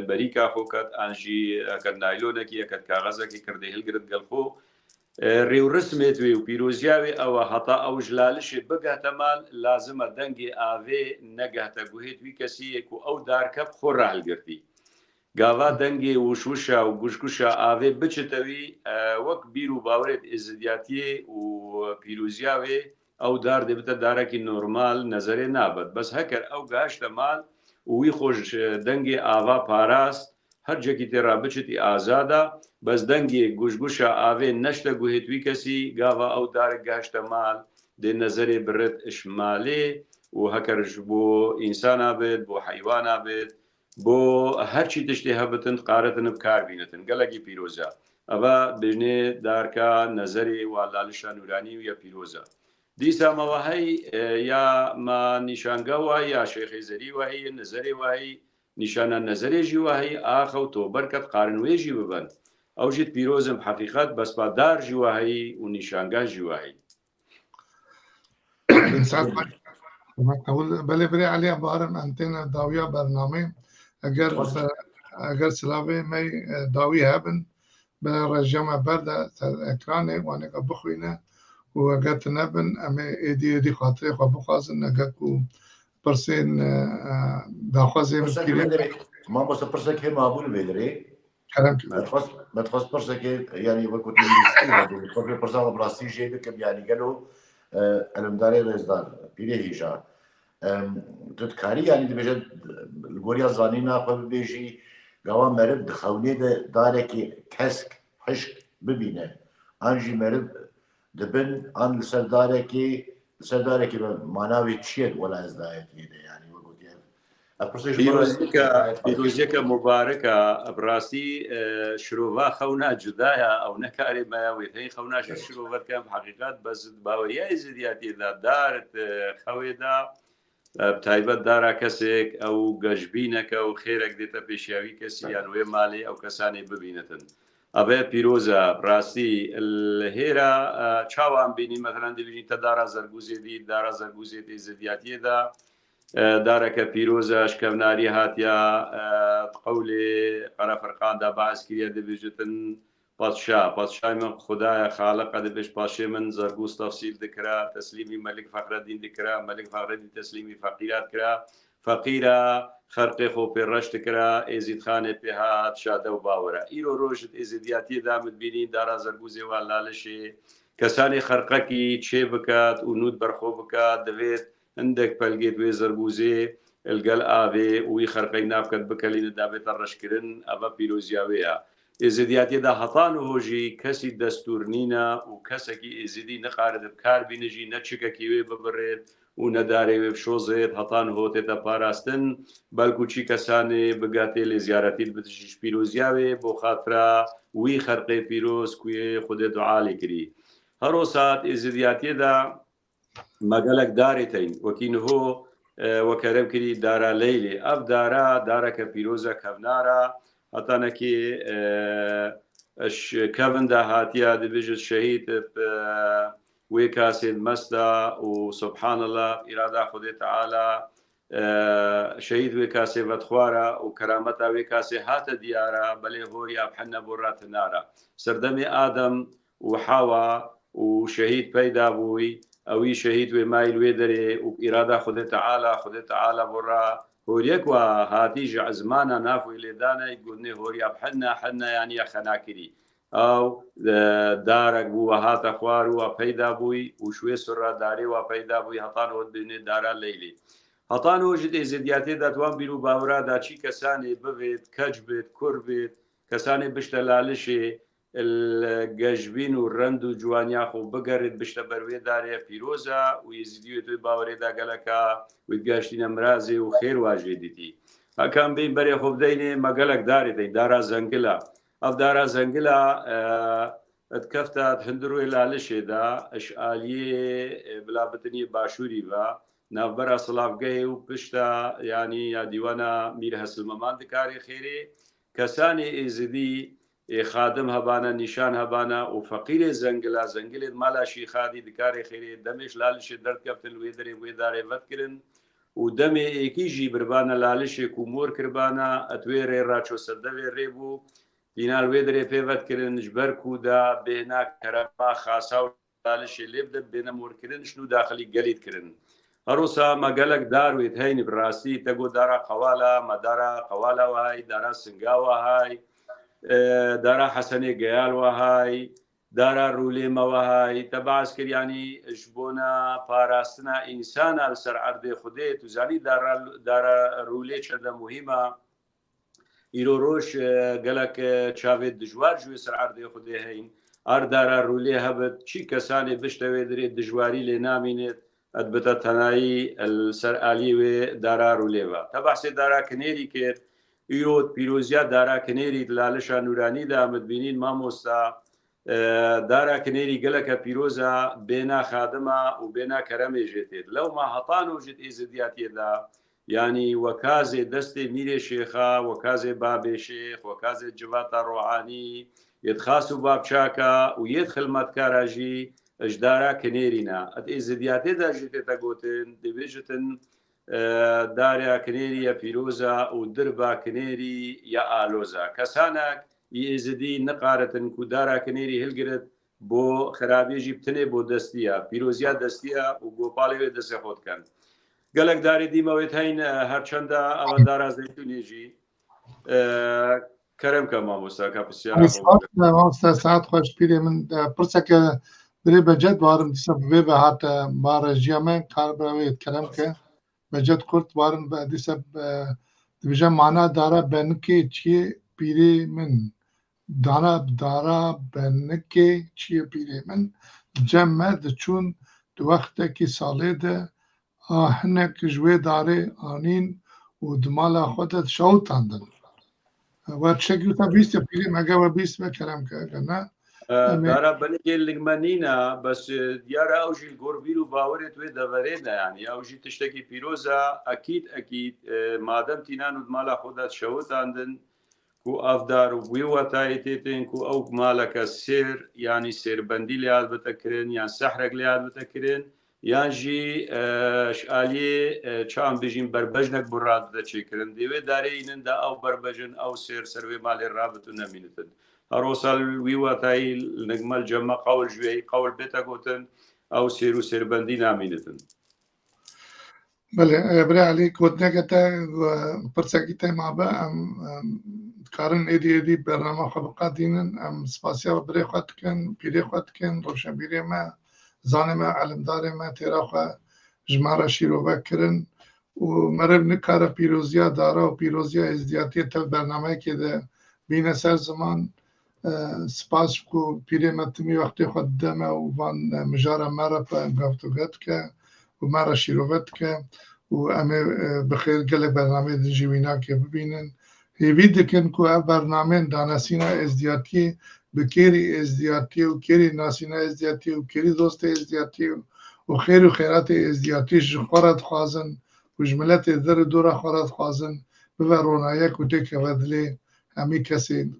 Speaker 2: بەریکا خۆکەت ئانژی ئەکەر نایلۆنێکی ئەکەت کاغەزێکی کردێ هەلگرت گەلخۆ ڕێوڕسمێتوێ و پیرۆزیاوێ ئەوە هەتا ئەوژ لالشێ بگاتە مال لازمە دەنگێ ئاوێ نەگاتە گوهێت وی کەسیەک و ئەو دارکە خۆڕ هەلگرتی گاوا دەنگێ وشوشە و گوشکوشە ئاوێ بچتەوی وەک بیر و باورێت ئێزدیاتیێ و پیرۆزیاوێ ئەو دار دەبێتە دارێکی نۆرمال نەزەرێ نابێت بەس هەکەر ئەو گاشتە مال وی خۆش دەنگێ ئاوا پاراست هەرجێکی تێڕا بچێتی ئازادە بەس دەنگێ گوشگوشە ئاوێ نەشتە گوهێتوی کەسی گاوا ئەو دارێک گاشتە مال دێ نەزەرێ برێت ئشمالێ و هەکەرش بۆ ئینسانە بێت بۆ حیوانە بێت بۆ هەرچی تشتێ هەبتن قارەتن بکار بینێتن گەلێکی پیرۆزە ئەوە بژنێ دارکە نەزەری وا لالشە نورانی و یا پیرۆزە دیسامەوە هەی یا ما نیشانگە وای یا شێخی زەری وای نەزەری وای نیشانە نەزەرێژی وای ئاخە و تۆ بەرکەت قارنوێژی ببند ئەو ژیت پیرۆزم حقیقت بەسپادارژی وای و نیشانگاژی وای
Speaker 1: بەێ برێ علی بارم ئەتێنە داویا بەرنامەی ئەگەر سلاوێ مەی داوی هەبن بە ڕێژەمە بەردە ئەکرانێ وانێکە بخوێنە و ئەگەت نەبن ئەمێ ئێدی خااتێ خوا بخوازن نەگەک و پرسێن داخوازێ
Speaker 3: ما بۆسە پرسێک هێ مابوون بێدرێ ما تخص برسك يعني وكنت من برسام براسي جيب كم يعني قالوا المداري رزدار بيري هيجا تذكاري يعني بجد الجوريا زانينا قبل بيجي قوام مرد دخوني دارك كسك حشك ببينه انجي مرد دبن ان سردارك معناوي تشيد ولا ازدايتي يعني وقلت
Speaker 2: پیرۆزیەکە مبارەکە ئەبڕاستی شرۆڤا خەونا جودایە ئەو نەکاری مایاوێتەی خەوناشی شرۆڤەکەم حقیقات بەز باوەریای زیاتیدا دارت خەوێدا تایبەت دارا کەسێک ئەو گەشببینەکە و خێرەك دێتە پێشیاوی کەسی یانوێ ماڵی ئەو کەسانی ببینێتن ئەبێ پیرۆزە ڕاستی هێرا چاوان بینی مەثلەن دەبینی تە دارا زەرگوزێتی دارا زەرگوزێتی زدیاتیەدا دارەکە پیرۆزە شکەوناری هاتیە قەولێ قەرەفەرقاندا باسکریە دەبێژتن پادشای من خدایە خاڵقە دەبێش پاشێ من زەرگوز تەفسیل دکرا تەسلیمی مەلک فەخرەدین دکرا مەلک فەخرەدین تەسلیمی فەقیرات کرا فەقیرە خەرقی خۆ پێڕەشت کرا ئێزید خانێ پێهات شادە و باوەرە ئیرۆ ڕۆژت ئێزیدیاتی دامت بینین دارا زەرگوزێوان لالشێ کەسانی خەرقەکی چێ بکات و نوت بەرخۆ بکات دەوێت هەندێک پەلگێت وێ زەرگوزێ ئەلگەل ئاوێ وی خەرقەی نافکەت بکەلینە دابێتە ڕشکردن ئەمە پیرۆزیاوەیە ئێزیدیاتیدا هەتان و هۆژی کەسی دەستور نینە و کەسێکی ئێزیدی نەقارد کار بینژی نەچکەکی وێ ببڕێت و نەدارێ وێ شۆزێت هەتان هۆتێتە پاراستن بەلکوچی کەسانێ بگاتێ لێ زیارەتیت بتشیش پیرۆزیاوێ بۆ خاترا وی خەرقەی پیرۆز کوێ خودێ دوعالی کردی هەرۆ سات ئێزیدیاتیدا مەگەلک دارێتین وەکینهۆ وەکەرەم کردی دارا لەیلێ ئەف دارەکە پیرۆزە کەڤنارە هەتانەکی کەڤندا هاتیە دەبێژت شەهید وێ کاسێت مەستا و سبحان الله ئیرادا خودێ تەعالا شەهید وێ کاسێ بەدخوارە و کەرامەتا وێ کاسێ هاتە دیارە بەلێ هۆری ئابحەنە بۆ ڕاتنارە سەردەمی ئادەم و حاوا و شەهید پەیدا بووی ئەوی شەهید وێ مایل وێ دەرێ و ئیرادا خودێ تەعالا بۆڕا هۆریەک وە هاتیژ عزمانە نافوی لێدانای گوندێ هۆریاب حەنە یانە خەناکری ئەو دارێک بووە هاتە خوار وە پەیدا بووی و شوێ سڕاداری وە پەیدا بووی هەتان هۆت بینێ دارا لەیلی هەتان هۆژت ئێزیدیاتێ دەتوان بیر و باورادا چی کەسانی ببێت کەج بێت کوڕ بێت کەسانی بشتە لالشێ گەژبین و ڕند و جوانیاخ و بگەڕێت بشتە بەروێ دارێ پیرۆزە و یزیدیوێت توی باوەڕێدا گەلەکە وی گەشتینە مرازێ و خێر واژێ دیتی ئەکەم بین بەرێ خۆ بدەینێ مەگەلک دارێتی دارا زەنگلە ئەف دارا زەنگلە کەفتات هەندروێ لالشێدا ئەشعالیێ بلابتنی باشووری بە ناوبەرە سڵافگەهێ و پشتە ینی یا دیوانە میر هەسلمەمان دکاری خێرێ کەسانی ئێزیدی خادم هەبانە نیشان هەبانە و فەقیرێ زەنگلێت مالاشی خادی دکارێ خێرێ دەمێش لالشێ دەردکەفتن وێ دەرێ وێ دارێ ڤەتکردن و دەمێ ئێکیژی بربانە لالشێک و مۆر کردبانە ئەتوێ ڕێڕاچۆ سەردەوێ ڕێبوو دینال وێ دەرێ پێڤەتکردن ژبەر کودا بێنا کەرەما خاسا و لالشێ لێ بدەن بێنە مۆرکردن و داخلی گەلیت کردن هەروسا مەگەلک داروێت هەینی بڕاستی تەگۆ دارا قەوالا مەدارا قەوالاوە های دارا سنگاوە های دارا حەسەنێ گەیالوە های دارا ڕوولێمەوە های تەباس کردیانی ژبۆنە پاراستنە ئینسانە لەسەر عەردێ خودێ توزانی دارا ڕوولێ چەندە موهیمە ئیرۆ ڕۆژ گەلک چاوێت دژوار ژوێ سەر عەردێ خودێ هەین ئەر دارا ڕوولێ هەبێت چی کەسانی بشتەوێ درێت دژواری لێ نامینێت ئەدبتە تەنایی سەر ئالی وێ دارا ڕوولێوە تەباسێ دارا کنێری کرد ئیرۆت پیرۆزیە داراکنێری لالشە نورانی دامت بینین مامۆستا داراکنێری گەلەکە پیرۆزە بێنا خادمە و بێنا کەرەمێژێتێت لەو ما هەتان وژت ئێزدیاتێدا ینی وەکازێ دەستێ میرێ شێخە وەکازێ بابێ شێخ وەکازێ جواتە ڕۆحانی یەت خاس و بابچاکە و یەت خلمەتکاراژی ئەشدارا کنێرینە ئەت ئێزدیاتێدا ژێتێتە گوتن دەبێژتن داریا کنێریە پیرۆزە و دربا کنێری یا ئالۆزە کەسانێک ئێزدی نەقارەتن و دارا کنێری هەلگرت بۆ خراپێژی بتنێ بۆ دەستیە پیرۆزیە دەستیە و گۆپاڵێوێ دەستێ خۆتکەن گەلک داری دیمەوێت هەین هەرچەندە ئەوە دارا زەیتونێژی كرم كما مستاكا بسيارة
Speaker 1: مامۆستا سعات خۆش پیرێ من پرسەکە برێ بەجەت وارم دیسە بێ بە هاتە باڕێژیە من کاربراوێت کەرەم کە بەجەت کورت وارم بە دیسە دبژە مانا دارە بەنکێ چیە پیرێ من دارا بەنکێ چیە پیرێ من جەممە دچوون وەختێکی ساڵێ de hinek ji wê darê anîn û di mala xwe de şewtan din we tişekî wisa bîst pîrê me we bîst ve kerem ke eger ne
Speaker 2: دارا بنكي لقمانينا بس ديارة أو جي القربيل وباورت ودفرينا يعني أو جي تشتكي بيروزا أكيد ما دام تينانو مالا خودات شوت عندن كو أفدار ويواتايتين كو أو مالك السير يعني سير بندي ليال بتكرين يعني سحرق ليال بتكرين يعني جي شالي شام بيجين بربجنك براد بتشكرن ديوي دارين دا أو بربجن أو سير سروي مال الرابط ونمينتن أروسال ويواتاي نجمل جمع قول جوي قول بتاكوتن أو سيرو سير بندي نامينتن
Speaker 1: بله برای علی گودنه تا پرسکی تا ما با کارن ایدی برنامه خلق دینن سپاسیا برای خود کن پیری خود کن روشن بیری ما زانه ما علم داره ما تیرا خو جماره شیرو بکرن و مرب نکاره پیروزیا داره و پیروزیا ازدیاتی تا برنامه که ده بین سر زمان سپاس کو پیری متمی وقتی خود دمه و وان مجاره مرا پا گفتگوت که و مرا شیروت که و امه بخیر گله برنامه جیوینا که ببینن هیوی دکن که اف برنامه دانسینا ازدیاتی بکیری ازدیاتی و کیری ناسینا ازدیاتی و کیری دوست ازدیاتی و خیر و خیرات ازدیاتی خورد خوازن و جملت در دورا خورد خوازن ببرونایه کتی که ودلی همی کسی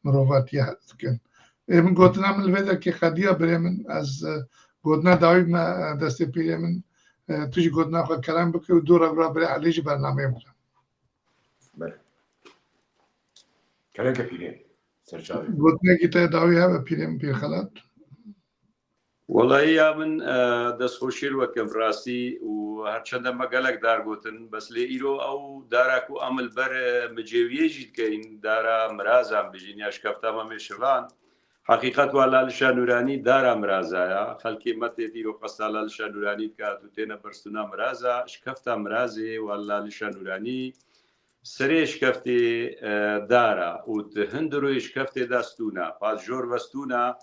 Speaker 1: مروفاتی هست کن من گوتنم الویده که خدیه برمن از گودنا داوی ما دست پیری من توی گودنا خود کلام بکر و دور اگر برای علیج برنامه بودم.
Speaker 3: بله. کلام که پیری سرچاوی.
Speaker 1: گودنا کی تا داوی ها و پیریم پیر خلات.
Speaker 2: والله يا من دس خوشيل وكم راسي وهرشنده مقالك دار قوتن بس لإيرو أو دارك وعمل بر مجيوية جيد كين دارا مرازم بجين ياش كفتا ما مشوان حقيقة والله لشانوراني دارا مرازايا خلقي متى تيرو قصة لشانوراني كاتو تينا برستونا مرازا شكفتا مرازي والله لشانوراني سريش كفتي دارا وهندرو شكفتي داستونا باز جور وستونا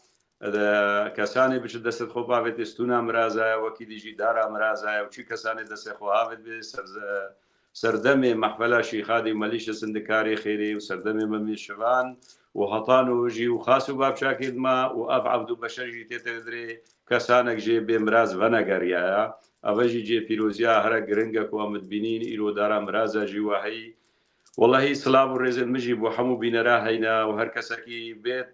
Speaker 2: کسانی بچه دست خوب آوید استونا مرازای وکی دیجی دارا مرازای و چی کسانی دست خوب آوید به سردم محفله شیخادی ملیش سندکاری خیری و سردم ممیشوان و حطان و جی و خاص و باب شاکید ما و اف عبدو بشر جی تیتردری کسانک جی به مراز ونگریا اوجی جی پیروزیا هر گرنگا کو آمد بینین ایرو دارا مرازا جی وحی والله سلام و رزن مجی بو حمو بینرا هینا و هر کسکی بیت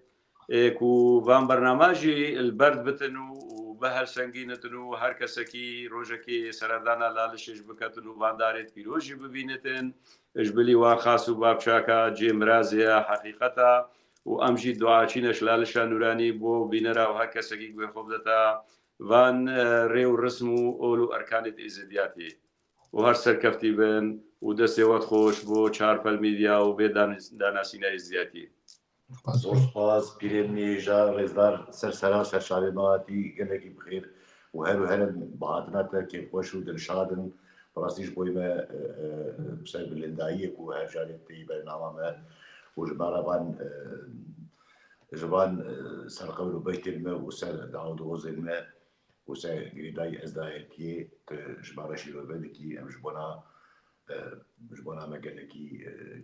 Speaker 2: کو وان برنامجی البرد بتنو و بهر سنگینتنو هر کسکی روزکی سردانا لالشش بکتنو وان دارید پیروزی ببینتن اجبلی و خاص و بابشاکا جیم رازیا حقیقتا و امجی دعاچینش لالشا نورانی بو بینرا و هر کسکی گوی خوب دتا وان ریو رسم و اولو ارکانت ازدیاتی و هر سرکفتی بن و دستی وقت خوش بو چارپل میدیا و به داناسینا ازدیاتی
Speaker 3: زۆر سپاس پیرێن نێژە ڕێزدار سەرسەرا سەرچاوێ ماتی گەلێکی بخێر و هەر و هەرن بەهاتناتە کێخۆش و دڵشادن بەڕاستیش بۆی مە سەر بلنداییەک و هەرجارێتی بەرنامەمە و ژمارەبان ژبان سەرقەور و بەیتێمە و سەر داودۆزێمە و سەر گریدای ئەزدایەتیێ ژمارەشی ڕۆبەدێکی ئەم ji bona me gelekî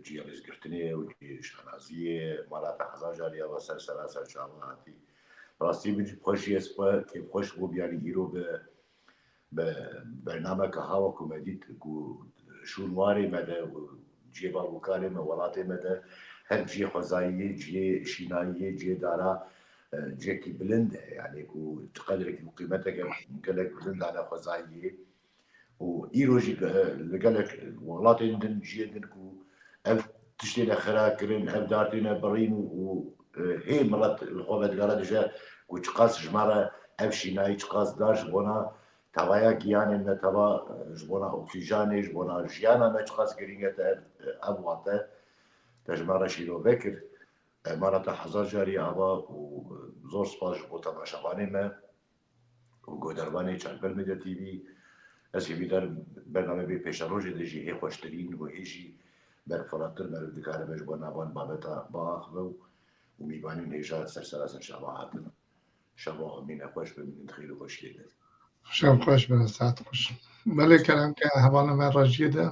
Speaker 3: ciya lêzgirtinê û şanaziyê malata hezar jariya ve sersera serçava hatî rastî bi xweşiyê xwe kêfxweş bû biyanî îro bi bernameka hawa ku me dît ku şûnwarê me de û ciyê balbûkarê me welatê me de her ciyê xwezayiyê ciyê şînayiyê ciyê dara ciyekî bilind e yanî ku ti qedrekî û qîmeteke gelek bilind dane xwezayiyê و ایروژی لگلک ولاتین دن جیدن کو اف تشتینا خرا کرن اف دارتینا برین و هی مرات الخوابت گارا دجا کو چقاس جمارا اف شینای چقاس داش بونا توایا گیانه نه توا جبونا اکسیژن جبونا جیانا نه چقاس گرینگه ته اب واته تجمع شیرو بکر امارت هزار جاری آوا و زور سپاس بو تماشاوانی ما و گودروانی چارپل میدیا تیوی از همیدار برنامه بی پیش روزی دیجی هی خوشترین و هیچی بر فراتر بر دکاره بهش با نبان بابتا باخ و میبانیم هیجا سرسراز شباهاتن شباه امین خوش ببینید خیلی خوش دیده
Speaker 1: شب خوش برسد خوش بله کلام که حوالا من راجیه ده